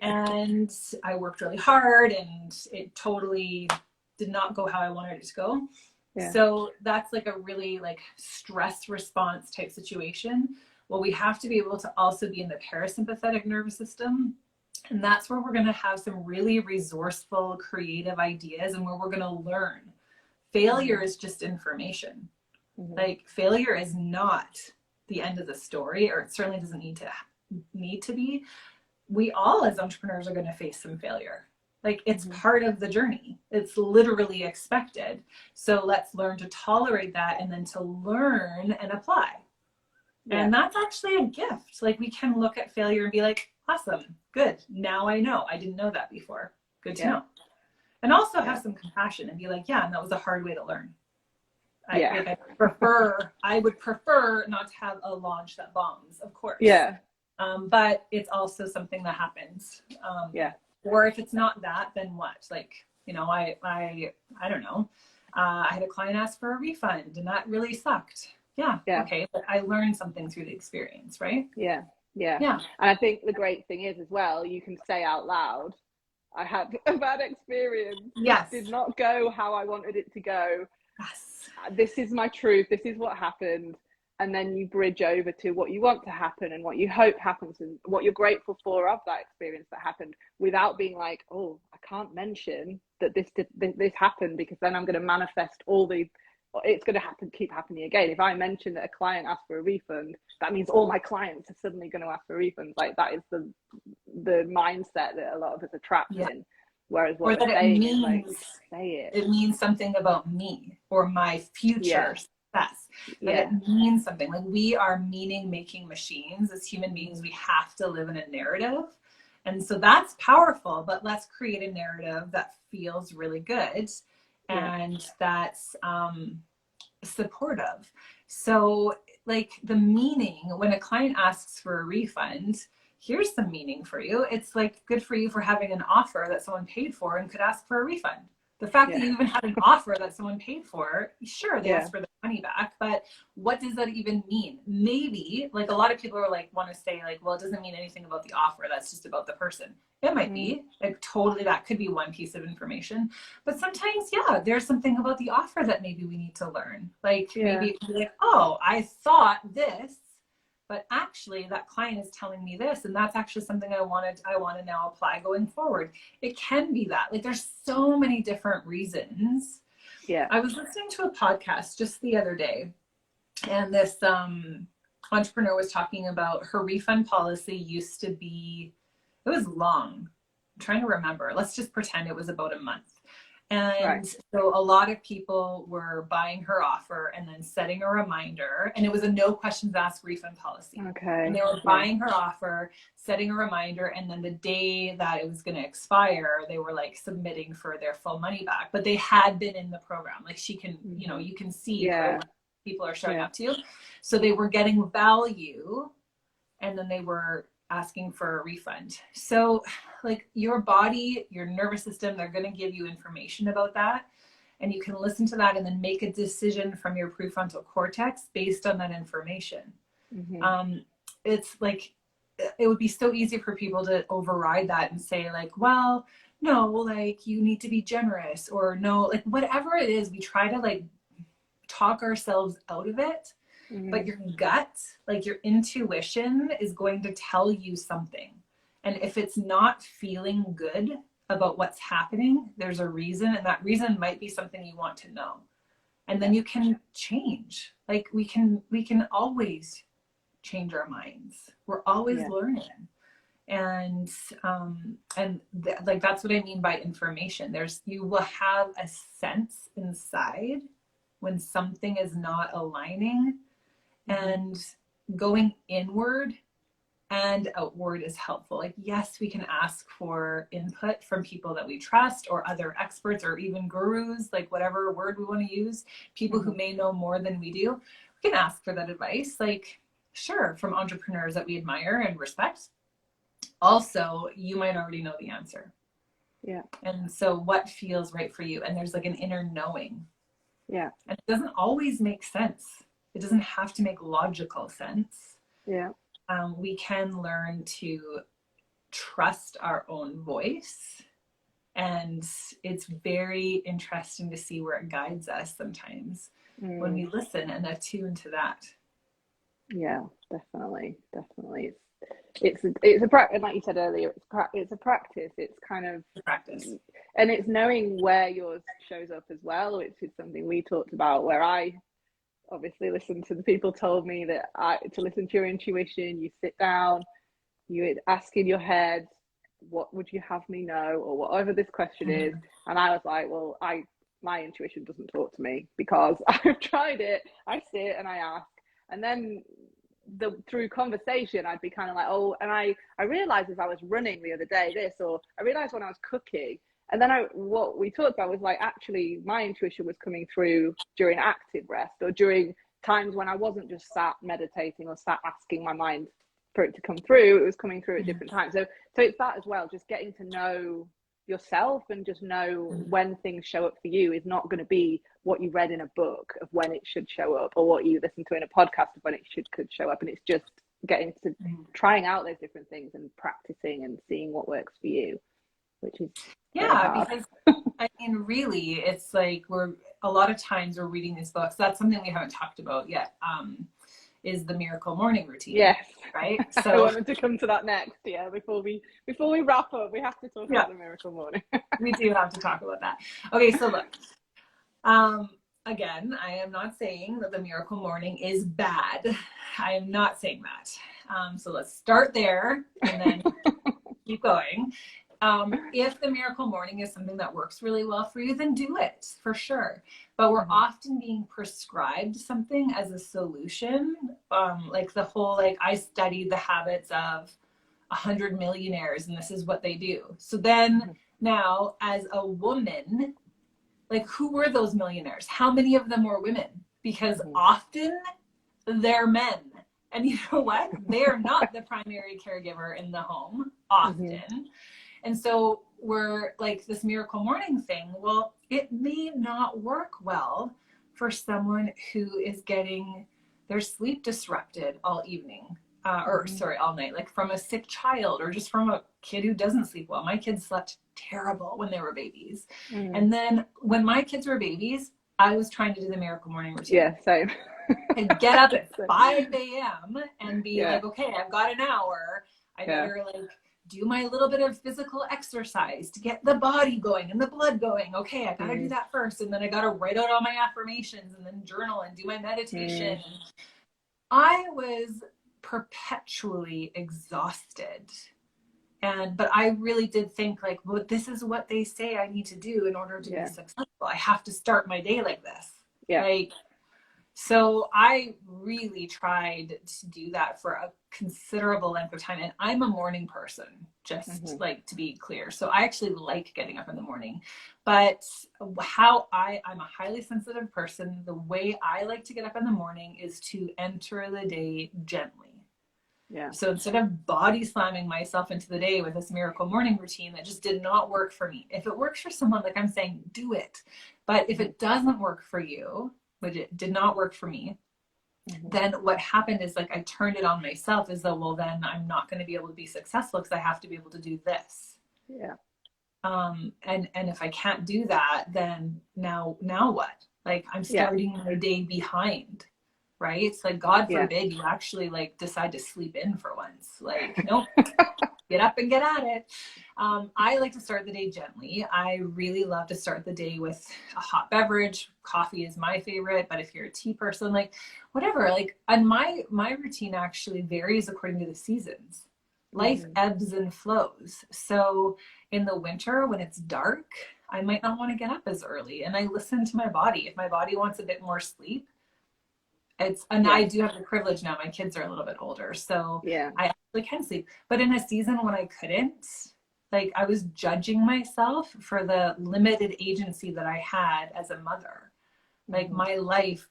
And I worked really hard, and it totally did not go how I wanted it to go. So that's like a really like stress response type situation. Well, we have to be able to also be in the parasympathetic nervous system. And that's where we're going to have some really resourceful, creative ideas, and where we're going to learn. Failure is just information. Like, failure is not the end of the story, or it certainly doesn't need to be. We all as entrepreneurs are going to face some failure. Like, it's part of the journey. It's literally expected. So let's learn to tolerate that, and then to learn and apply. And that's actually a gift. Like, we can look at failure and be like, awesome, good. Now I know. I didn't know that before. Good to know. And also have some compassion and be like, yeah, and that was a hard way to learn. I would prefer not to have a launch that bombs, of course. But it's also something that happens. Or if it's not that, then what? Like, you know, I don't know. I had a client ask for a refund, and that really sucked. Okay, but I learned something through the experience, right? And I think the great thing is as well, you can say out loud, I had a bad experience. It did not go how I wanted it to go. This is my truth. This is what happened. And then you bridge over to what you want to happen and what you hope happens and what you're grateful for of that experience that happened, without being like, oh, I can't mention that this happened, because then I'm going to manifest it's going to keep happening again. If I mention that a client asked for a refund, that means all my clients are suddenly going to ask for refunds. Like, that is the mindset that a lot of us are trapped in. Whereas what we're saying is like, say it. It means something about me or my future success. But it means something. Like, we are meaning-making machines. As human beings, we have to live in a narrative. And so that's powerful, but let's create a narrative that feels really good and that's supportive. So, like, the meaning, when a client asks for a refund, here's some meaning for you. It's like, good for you for having an offer that someone paid for and could ask for a refund. The fact that you even had an offer that someone paid for, sure, they asked for the money back, but what does that even mean? Maybe, like, a lot of people are like, want to say like, well, it doesn't mean anything about the offer. That's just about the person. It might be, like, totally, that could be one piece of information. But sometimes, there's something about the offer that maybe we need to learn. Like, maybe it could be like, oh, I thought this, but actually that client is telling me this, and that's actually something I want to now apply going forward. It can be that. Like, there's so many different reasons. I was listening to a podcast just the other day, and this entrepreneur was talking about her refund policy used to be, it was long. I'm trying to remember. Let's just pretend it was about a month. And so a lot of people were buying her offer and then setting a reminder, and it was a no questions asked refund policy. And they were buying her offer, setting a reminder, and then the day that it was going to expire, they were like submitting for their full money back. But they had been in the program. Like, she can, you know, you can see people are showing up to you. So they were getting value, and then they were asking for a refund. So, like, your body, your nervous system, they're going to give you information about that, and you can listen to that and then make a decision from your prefrontal cortex based on that information. It's like, it would be so easy for people to override that and say like, well, no, like, you need to be generous, or no, like, whatever it is, we try to like talk ourselves out of it. but your gut, like your intuition, is going to tell you something. And if it's not feeling good about what's happening, there's a reason, and that reason might be something you want to know. And then you can change. Like we can always change our minds. We're always learning. And like that's what I mean by information. You will have a sense inside when something is not aligning, and going inward and outward is helpful. Like, yes, we can ask for input from people that we trust, or other experts, or even gurus, like whatever word we want to use, people who may know more than we do. We can ask for that advice, like, sure, from entrepreneurs that we admire and respect. Also, you might already know the answer. Yeah. And so what feels right for you? And there's like an inner knowing. Yeah. And it doesn't always make sense. It doesn't have to make logical sense. Yeah. We can learn to trust our own voice. And it's very interesting to see where it guides us sometimes when we listen and attune to that. Yeah, definitely. It's a practice, like you said earlier, it's a practice. It's kind of practice, and it's knowing where yours shows up as well, which is something we talked about, where I obviously listened to the people told me that to listen to your intuition. You sit down, you ask in your head, what would you have me know, or whatever this question is. And I was like, well, my intuition doesn't talk to me, because I've tried it. I sit and I ask, and then through conversation I'd be kind of like, oh, and I realized as I was running the other day this, or I realized when I was cooking, and then what we talked about was like, actually my intuition was coming through during active rest, or during times when I wasn't just sat meditating or sat asking my mind for it to come through. It was coming through at different times. So it's that as well, just getting to know yourself, and just know when things show up for you is not going to be what you read in a book of when it should show up, or what you listen to in a podcast of when it could show up. And it's just getting to trying out those different things and practicing and seeing what works for you, which is because I mean, really, it's like a lot of times we're reading these books. That's something we haven't talked about yet. Is the Miracle Morning Routine. Yes. Right. So I wanted to come to that next. Yeah. Before we wrap up, we have to talk about the Miracle Morning. We do have to talk about that. Okay. So look, again, I am not saying that the Miracle Morning is bad. I am not saying that. So let's start there and then keep going. If the Miracle Morning is something that works really well for you, then do it for sure. But we're often being prescribed something as a solution. Like the whole, like, I studied the habits of 100 millionaires and this is what they do. So then now as a woman, like, who were those millionaires? How many of them were women? Because often they're men. And you know what? They are not the primary caregiver in the home often. And so we're like, this Miracle Morning thing, well, it may not work well for someone who is getting their sleep disrupted all evening, all night, like from a sick child, or just from a kid who doesn't sleep well. My kids slept terrible when they were babies. And then when my kids were babies, I was trying to do the Miracle Morning routine. Yeah, same. And get up at 5 a.m. and be like, okay, I've got an hour. I better like do my little bit of physical exercise to get the body going and the blood going. Okay, I gotta do that first. And then I gotta write out all my affirmations and then journal and do my meditation. I was perpetually exhausted. But I really did think like, well, this is what they say I need to do in order to be successful. I have to start my day like this. Like, so I really tried to do that for a considerable length of time. And I'm a morning person, just like to be clear. So I actually like getting up in the morning. But I'm a highly sensitive person. The way I like to get up in the morning is to enter the day gently. Yeah. So instead of body slamming myself into the day with this Miracle Morning routine that just did not work for me. If it works for someone, like I'm saying, do it. But if it doesn't work for you, which it did not work for me, then what happened is like I turned it on myself as though, well, then I'm not going to be able to be successful because I have to be able to do this. Yeah. And if I can't do that, then now what? Like I'm starting my day behind. right? It's like, God Yeah. forbid you actually like decide to sleep in for once. Like, nope, get up and get at it. I like to start the day gently. I really love to start the day with a hot beverage. Coffee is my favorite, but if you're a tea person, like whatever, like, and my routine actually varies according to the seasons. Life ebbs and flows. So in the winter when it's dark, I might not want to get up as early, and I listen to my body. If my body wants a bit more sleep, and I do have the privilege now, my kids are a little bit older, so I actually can sleep. But in a season when I couldn't, like, I was judging myself for the limited agency that I had as a mother. Like, my life,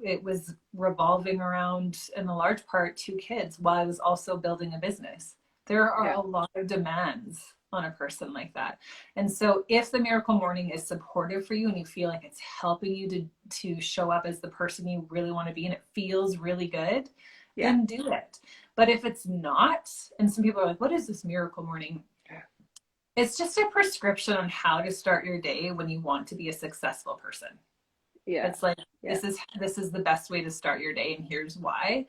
it was revolving around, in a large part, 2 kids, while I was also building a business. There are a lot of demands on a person like that. And so if the Miracle Morning is supportive for you and you feel like it's helping you to show up as the person you really want to be, and it feels really good, then do it. But if it's not, and some people are like, what is this Miracle Morning? It's just a prescription on how to start your day when you want to be a successful person. It's like, this is the best way to start your day, and here's why.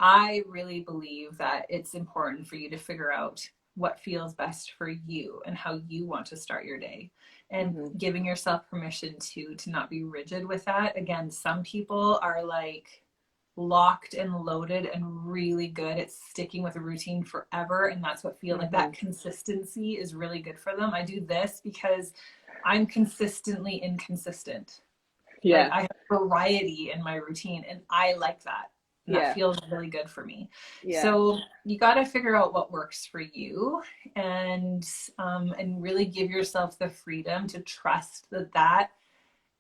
I really believe that it's important for you to figure out what feels best for you and how you want to start your day, and giving yourself permission to not be rigid with that. Again, some people are like locked and loaded and really good at sticking with a routine forever, and that's what feels like that consistency is really good for them. I do this because I'm consistently inconsistent. Like, I have variety in my routine, and I like that. And that feels really good for me. So you got to figure out what works for you, and really give yourself the freedom to trust that that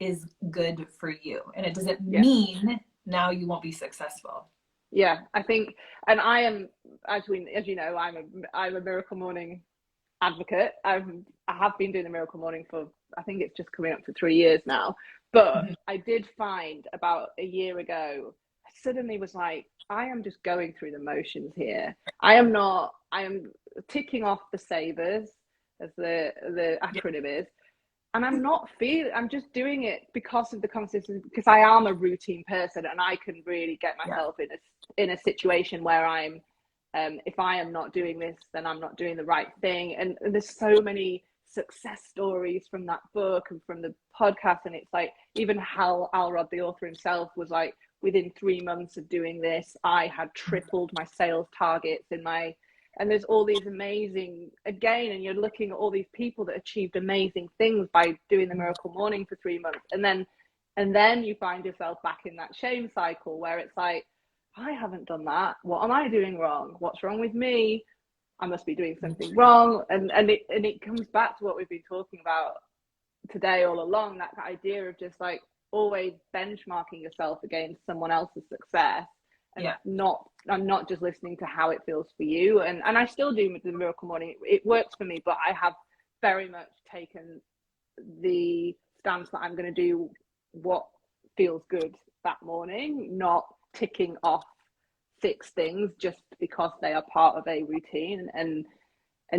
is good for you. And it doesn't mean now you won't be successful. Yeah, I think, and I am, as you know, I'm a Miracle Morning advocate. I have been doing the Miracle Morning for, I think it's just coming up to 3 years now. But I did find about a year ago, I suddenly was like, I am just going through the motions here. I am ticking off the savers, as the acronym is. And I'm just doing it because of the consistency, because I am a routine person, and I can really get myself in a situation where I'm, if I am not doing this, then I'm not doing the right thing. And there's so many success stories from that book and from the podcast. And it's like, even Hal Elrod, the author himself, was like, within 3 months of doing this, I had tripled my sales targets and there's all these amazing, again, and you're looking at all these people that achieved amazing things by doing the Miracle Morning for 3 months. And then you find yourself back in that shame cycle where it's like, I haven't done that. What am I doing wrong? What's wrong with me? I must be doing something wrong. And it comes back to what we've been talking about today all along, that idea of just like always benchmarking yourself against someone else's success. And I'm not just listening to how it feels for you. And I still do the Miracle Morning. It works for me, but I have very much taken the stance that I'm going to do what feels good that morning, not ticking off 6 things just because they are part of a routine, and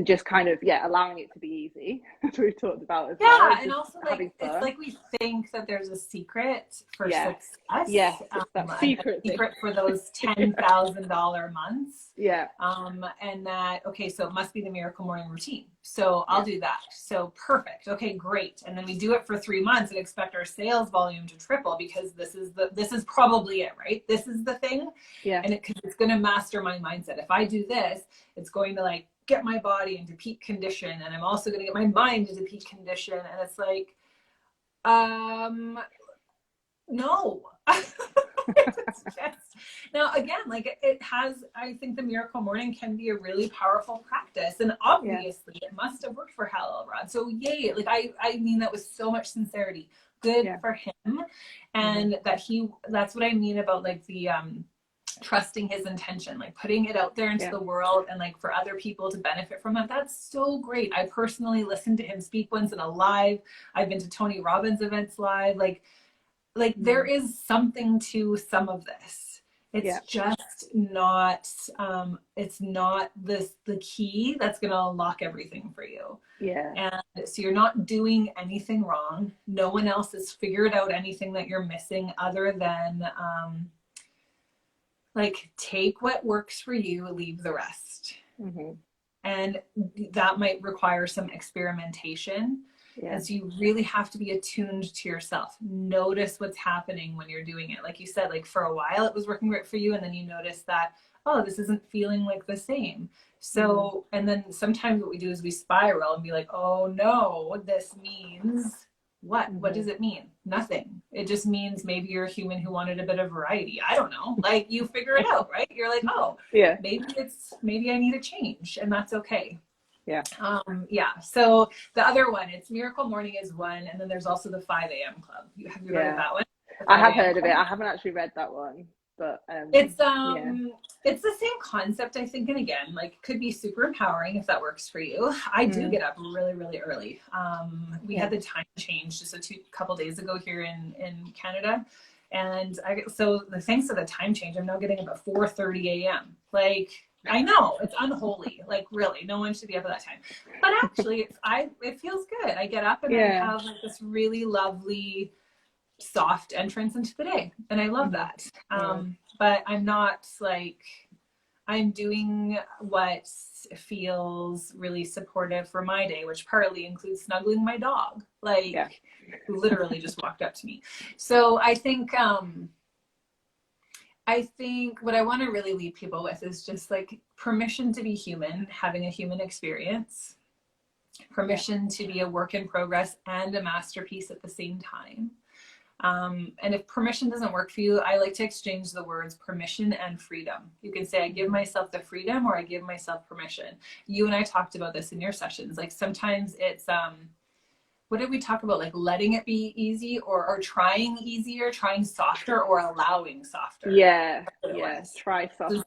just kind of allowing it to be easy, as we've talked about as well. And also like it's like we think that there's a secret for success. Yes, it's that secret for those $10,000 months. Yeah. And that, okay, so it must be the Miracle Morning routine. So I'll do that. So perfect. Okay, great. And then we do it for 3 months and expect our sales volume to triple because this is probably it, right? This is the thing. Yeah. And it's going to master my mindset. If I do this, it's going to like get my body into peak condition, and I'm also going to get my mind into peak condition. And it's like, no. It's just, now again, like it has, I think the Miracle Morning can be a really powerful practice, and obviously it must have worked for Hal Elrod. So yay, like I mean that with so much sincerity. Good for him. And that's what I mean about like the trusting his intention, like putting it out there into the world, and like for other people to benefit from that. That's so great. I personally listened to him speak once in a live. I've been to Tony Robbins events live. Like there is something to some of this. It's just not, it's not the key that's going to unlock everything for you. Yeah. And so you're not doing anything wrong. No one else has figured out anything that you're missing other than, like, take what works for you, leave the rest. Mm-hmm. And that might require some experimentation. Yeah. And so you really have to be attuned to yourself. Notice what's happening when you're doing it. Like you said, like for a while it was working great for you. And then you notice that, oh, this isn't feeling like the same. So, and then sometimes what we do is we spiral and be like, oh no, this means what? What does it mean? Nothing. It just means maybe you're a human who wanted a bit of variety. I don't know. Like, you figure it out, right? You're like, oh, yeah, maybe I need a change, and that's okay. Yeah. Yeah. So the other one, it's Miracle Morning is one, and then there's also the 5 a.m. Club. Have you heard of that one? I have heard of it. I haven't actually read that one, but it's the same concept, I think. And again, like, it could be super empowering if that works for you. I do get up really, really early. We had the time change just a couple days ago here in Canada. And so thanks to the time change, I'm now getting up at 4:30 a.m. Like, I know it's unholy. Like, really, no one should be up at that time. But actually, it feels good. I get up and I have like this really lovely, soft entrance into the day, and I love that. But I'm not like, I'm doing what feels really supportive for my day, which partly includes snuggling my dog, like, who literally just walked up to me. So I think what I want to really leave people with is just like permission to be human, having a human experience, permission to be a work in progress and a masterpiece at the same time. And if permission doesn't work for you, I like to exchange the words permission and freedom. You can say, I give myself the freedom, or I give myself permission. You and I talked about this in your sessions. Like, sometimes it's, what did we talk about? Like, letting it be easy, or trying easier, trying softer, or allowing softer. Yeah. Try softer.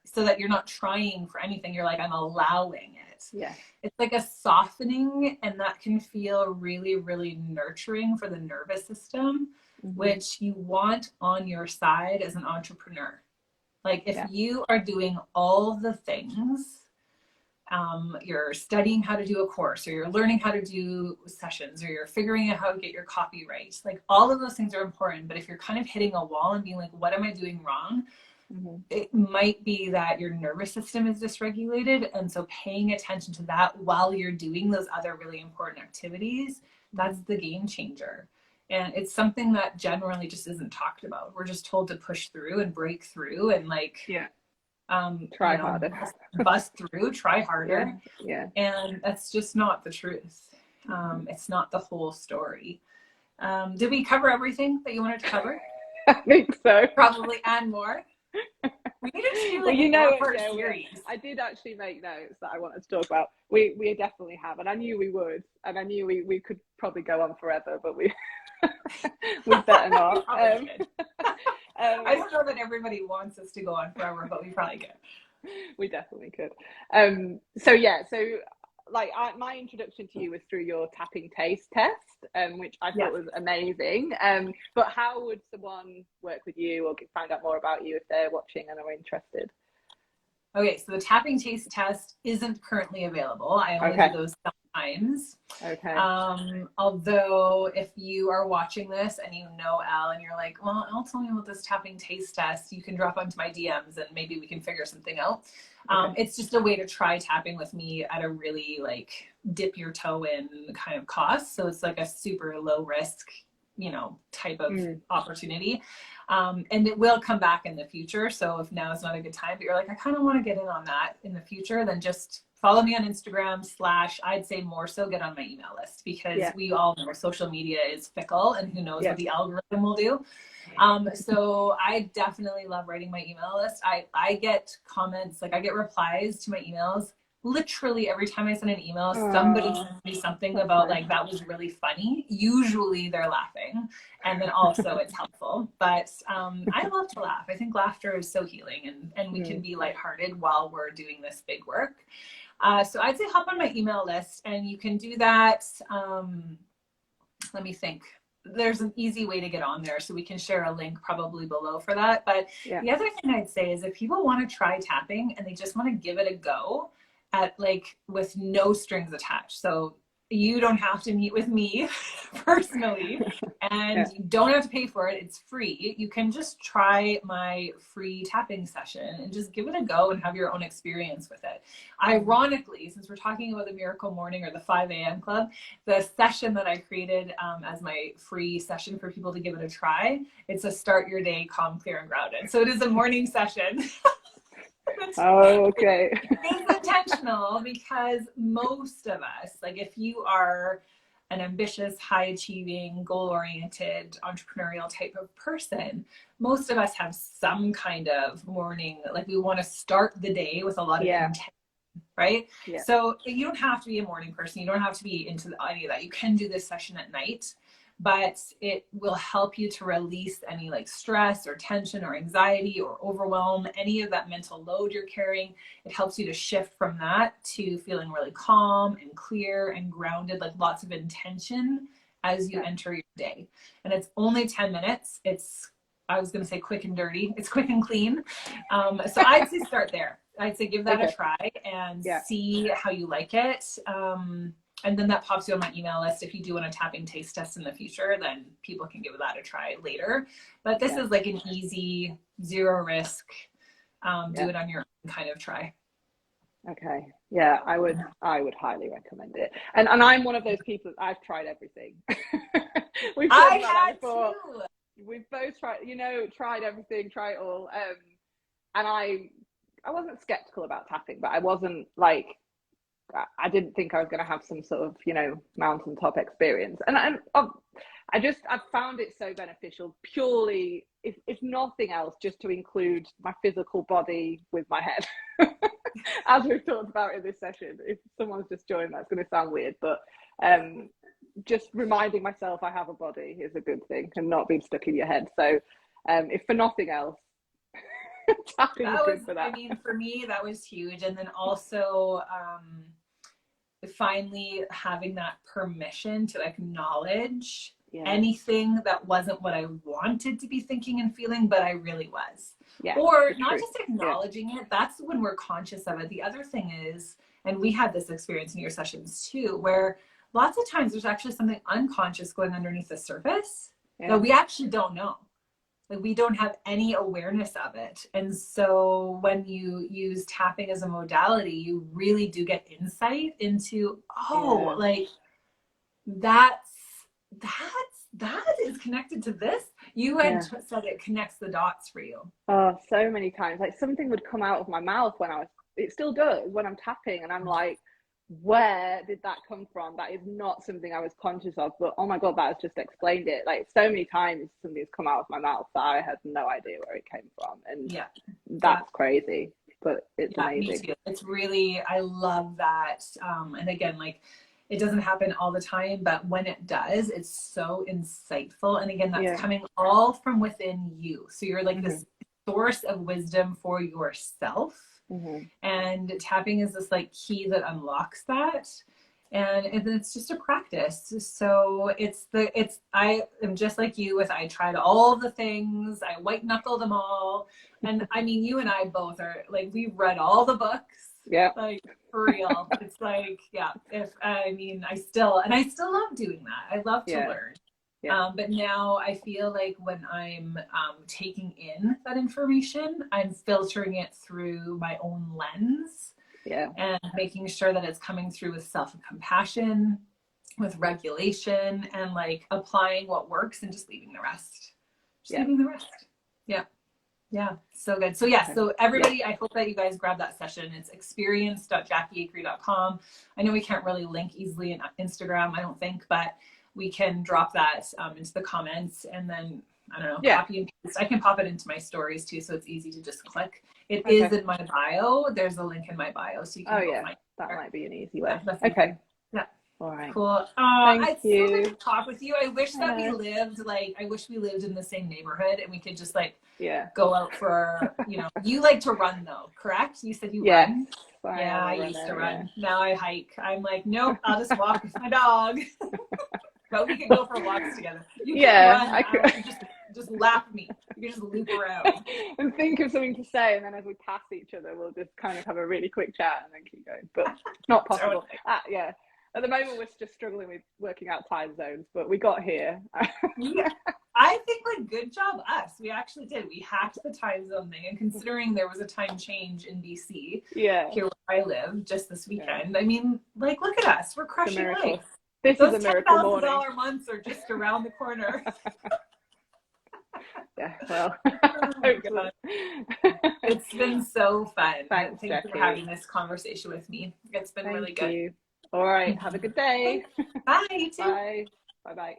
So that you're not trying for anything. You're like, I'm allowing it. Yeah. It's like a softening, and that can feel really, really nurturing for the nervous system, which you want on your side as an entrepreneur. Like, if you are doing all the things, you're studying how to do a course, or you're learning how to do sessions, or you're figuring out how to get your copy right. Like, all of those things are important. But if you're kind of hitting a wall and being like, what am I doing wrong? It might be that your nervous system is dysregulated. And so paying attention to that while you're doing those other really important activities, that's the game changer. And it's something that generally just isn't talked about. We're just told to push through and break through and like, try harder, bust through, try harder. And that's just not the truth. It's not the whole story. Did we cover everything that you wanted to cover? I think so. Probably, and more. We need to do series. I did actually make notes that I wanted to talk about. We definitely have, and I knew we would, and I knew we could probably go on forever, but we better not. I don't know that everybody wants us to go on forever, but we probably could. We definitely could. So like, my introduction to you was through your tapping taste test, which I thought was amazing. But how would someone work with you or find out more about you if they're watching and are interested? Okay, so the tapping taste test isn't currently available. I only do those sometimes. Okay. Although if you are watching this and you know Al and you're like, well, Al told me about this tapping taste test, you can drop onto my DMs and maybe we can figure something out. It's just a way to try tapping with me at a really, like, dip your toe in kind of cost. So it's like a super low risk, type of opportunity. And it will come back in the future. So if now is not a good time, but you're like, I kind of want to get in on that in the future, then just follow me on Instagram / I'd say more so get on my email list, because we all know social media is fickle and who knows what the algorithm will do. So I definitely love writing my email list. I get comments, like I get replies to my emails literally every time I send an email. Somebody sends me something about like, that was really funny. Usually they're laughing, and then also it's helpful. But I love to laugh. I think laughter is so healing, and we can be lighthearted while we're doing this big work. So I'd say hop on my email list, and you can do that. Let me think. there's an easy way to get on there. So we can share a link probably below for that. But the other thing I'd say is if people want to try tapping and they just want to give it a go at like with no strings attached. So you don't have to meet with me personally and you don't have to pay for it. It's free. You can just try my free tapping session and just give it a go and have your own experience with it. Ironically, since we're talking about the Miracle Morning or the 5 a.m. Club, the session that I created as my free session for people to give it a try, it's a start your day calm, clear, and grounded. So it is a morning session. Oh, okay. It's intentional because most of us, like if you are an ambitious, high achieving, goal oriented, entrepreneurial type of person, most of us have some kind of morning, like we want to start the day with a lot of intent, right? Yeah. So you don't have to be a morning person. You don't have to be into any of that. You can do this session at night, but it will help you to release any like stress or tension or anxiety or overwhelm, any of that mental load you're carrying. It helps you to shift from that to feeling really calm and clear and grounded, like lots of intention as you enter your day. And it's only 10 minutes. It's, I was going to say quick and dirty. It's quick and clean. So I'd say start there. I'd say give that a try and see how you like it. And then that pops you on my email list. If you do want a tapping taste test in the future, then people can give that a try later. But this is like an easy, zero risk, do it on your own kind of try. Okay. Yeah, I would highly recommend it. And I'm one of those people, I've tried everything. We've talked about that before. We've both tried everything, try it all. And I wasn't skeptical about tapping, but I wasn't like, I didn't think I was going to have some sort of, mountaintop experience. And I've found it so beneficial purely, if nothing else, just to include my physical body with my head. As we've talked about in this session, if someone's just joined, that's going to sound weird, but just reminding myself I have a body is a good thing and not being stuck in your head. So if for nothing else, tapping is good for that. I mean, for me, that was huge. And then also, finally having that permission to acknowledge anything that wasn't what I wanted to be thinking and feeling, but I really was. Or not just acknowledging it. That's when we're conscious of it. The other thing is, and we had this experience in your sessions too, where lots of times there's actually something unconscious going underneath the surface that we actually don't know. Like we don't have any awareness of it. And so when you use tapping as a modality, you really do get insight into, like that is connected to this. You had said it connects the dots for you. Oh, so many times. Like something would come out of my mouth it still does when I'm tapping, and I'm like, where did that come from? That is not something I was conscious of, but oh my God, that has just explained it. Like so many times something's come out of my mouth that I had no idea where it came from. And that's crazy, but it's amazing. Me too. It's really, I love that. And again, like it doesn't happen all the time, but when it does, it's so insightful. And again, that's coming all from within you. So you're like this source of wisdom for yourself. And tapping is this like key that unlocks that, and it's just a practice. So I am just like you I tried all the things, I white knuckled them all, and I mean you and I both are like, we've read all the books, like for real. It's like I still love doing that. I love to learn. But now I feel like when I'm taking in that information, I'm filtering it through my own lens and making sure that it's coming through with self-compassion, with regulation, and like applying what works and just leaving the rest. Leaving the rest. Yeah. So good. So so everybody, I hope that you guys grab that session. It's experience.jackieacree.com. I know we can't really link easily in Instagram, I don't think, but we can drop that into the comments, and then I don't know, copy and paste. I can pop it into my stories too, so it's easy to just click. It is in my bio. There's a link in my bio, so you can that might be an easy way. Okay. Yeah. All right. Cool. Thank you. So good to talk with you. I wish that we lived in the same neighborhood and we could just go out for, you like to run though, correct? You said you run. I used to run. Now I hike. I'm like, nope, I'll just walk with my dog. but we can go for walks together. You can Yeah, run out and just lap me. You can just loop around. And think of something to say, and then as we pass each other, we'll just kind of have a really quick chat and then keep going. But it's not possible. Yeah. At the moment, we're just struggling with working out time zones, but we got here. Yeah. I think like good job us. We actually did. We hacked the time zone thing, and considering there was a time change in BC, here where I live, just this weekend. I mean, like, look at us. We're crushing life. This Those is a miracle morning. $10,000 months are just around the corner. Yeah, well, oh, it's been so fun. Thanks, Thanks for having this conversation with me. It's been really good. All right, have a good day. Bye. You too. Bye. Bye-bye.